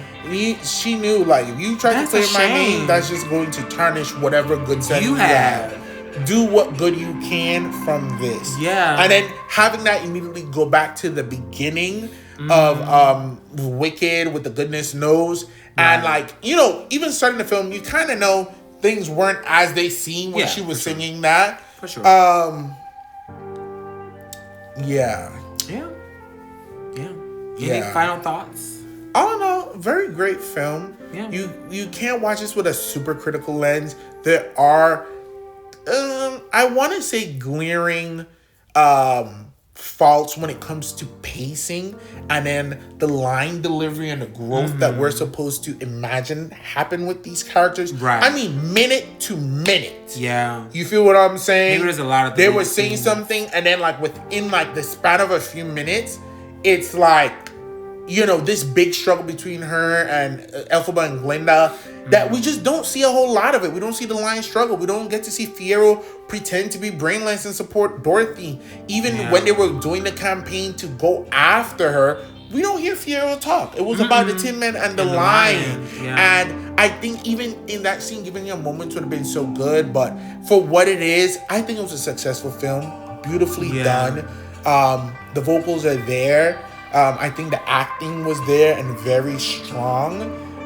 She knew, like, if you try to play my name, that's just going to tarnish whatever good sense you have. Do what good you can from this. Yeah. And then having that immediately go back to the beginning of Wicked with the goodness knows. And, like, you know, even starting the film, you kind of know things weren't as they seemed when she was singing that. For sure. Yeah. Any final thoughts? I don't know. Very great film. Yeah. You can't watch this with a super critical lens. There are, I want to say, glaring faults when it comes to pacing and then the line delivery and the growth that we're supposed to imagine happen with these characters. Right. I mean, minute to minute. Yeah. You feel what I'm saying? Maybe there's a lot of they were saying something and then like within like the span of a few minutes, it's like, you know, this big struggle between her and Elphaba and Glinda that we just don't see a whole lot of it. We don't see the line struggle. We don't get to see Fiyero pretend to be brainless and support Dorothy. Even when they were doing the campaign to go after her, we don't hear Fiyero talk. It was about the Tin Man and the Lion. Yeah. And I think even in that scene, giving your moments would have been so good. But for what it is, I think it was a successful film. Beautifully done. The vocals are there. I think the acting was there and very strong.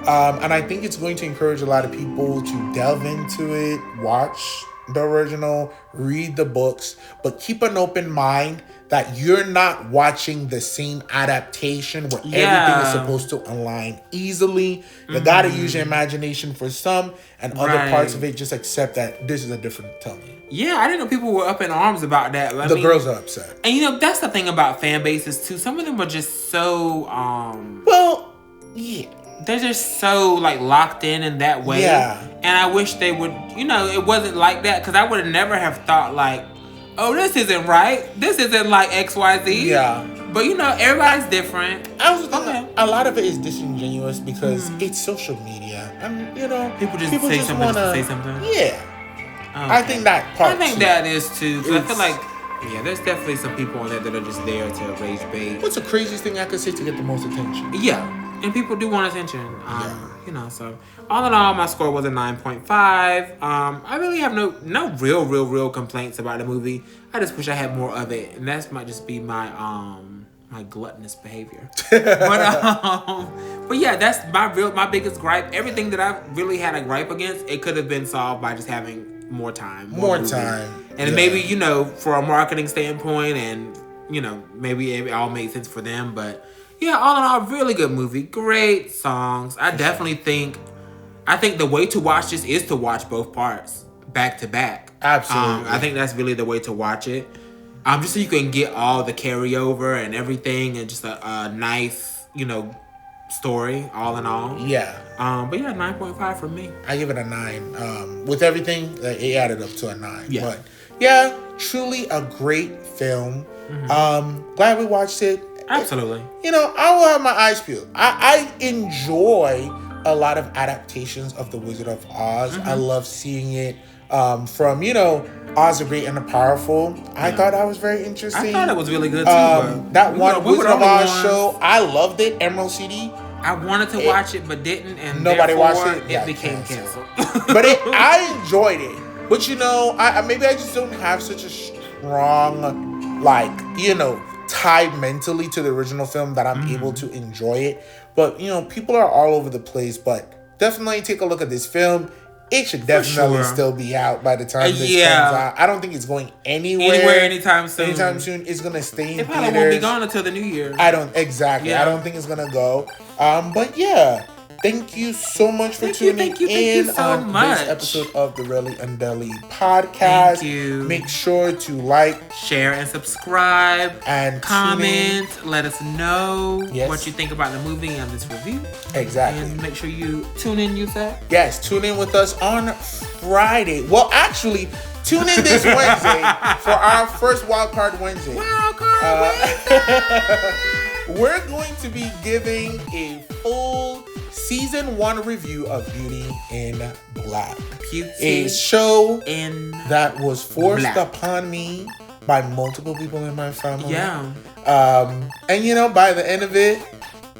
And I think it's going to encourage a lot of people to delve into it, watch the original, read the books, but keep an open mind that you're not watching the same adaptation where everything is supposed to align easily. You gotta use your imagination for some, and other parts of it, just accept that this is a different telling. Yeah, I didn't know people were up in arms about that. The girls are upset. And you know, that's the thing about fan bases too. Some of them are just so well, yeah. They're just so like locked in that way. Yeah. And I wish they would, you know, it wasn't like that, because I would have never have thought like, oh, this isn't right. This isn't like XYZ. Yeah. But you know, everybody's different. I was thinking a lot of it is disingenuous because it's social media. And you know, people just say something wanna, just to say something. Yeah. Okay. I think that part. I think that is too. Because I feel like Yeah, there's definitely some people on there that are just there to rage bait. What's the craziest thing I could say to get the most attention? Yeah, and people do want attention. So all in all, my score was a 9.5. I really have no real complaints about the movie. I just wish I had more of it, and that might just be my my gluttonous behavior. But yeah, that's my biggest gripe. Everything that I really had a gripe against, it could have been solved by just having more time. More time. And maybe, for a marketing standpoint and, maybe it all made sense for them. But yeah, all in all, really good movie. Great songs. I think the way to watch this is to watch both parts back to back. Absolutely. I think that's really the way to watch it. Just so you can get all the carryover and everything and just a nice, story all in all. Yeah. But yeah, 9.5 from me. I give it a 9. With everything, it added up to a 9. Yeah. But yeah, truly a great film. Mm-hmm. Glad we watched it. Absolutely. I will have my eyes peeled. I enjoy a lot of adaptations of The Wizard of Oz. Mm-hmm. I love seeing it from, Oz the Great and the Powerful. I thought that was very interesting. I thought it was really good too. That one Wizard of Oz show, I loved it. Emerald City. I wanted to watch it, but didn't, and nobody watched it. It became canceled. But I enjoyed it. But maybe I just don't have such a strong, tie mentally to the original film that I'm able to enjoy it. But people are all over the place. But definitely take a look at this film. It should definitely still be out by the time this comes out. I don't think it's going anywhere anytime soon. It's gonna stay in theaters. It probably won't be gone until the new year. I don't think it's gonna go. But yeah, thank you so much for tuning in on this episode of the Really Undelly podcast. Thank you. Make sure to like, share, and subscribe, and comment. Let us know what you think about the movie and this review. Exactly. And make sure you tune in, you said? Yes, tune in with us on Friday. Well, actually, tune in this Wednesday for our first Wildcard Wednesday. Wednesday! We're going to be giving a full season 1 review of Beauty in Black. A show that was forced upon me by multiple people in my family. Yeah. And by the end of it,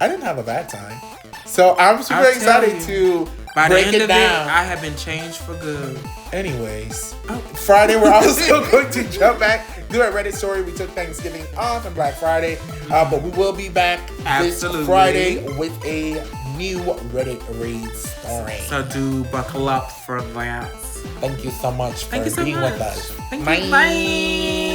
I didn't have a bad time. So I'm super excited to break it down. I have been changed for good. Anyways, Friday we're also going to jump back, do a Reddit story. We took Thanksgiving off and Black Friday, but we will be back this Friday with a new Reddit raid story. So do buckle up for that. Thank you so much for being with us. Thank you. Bye.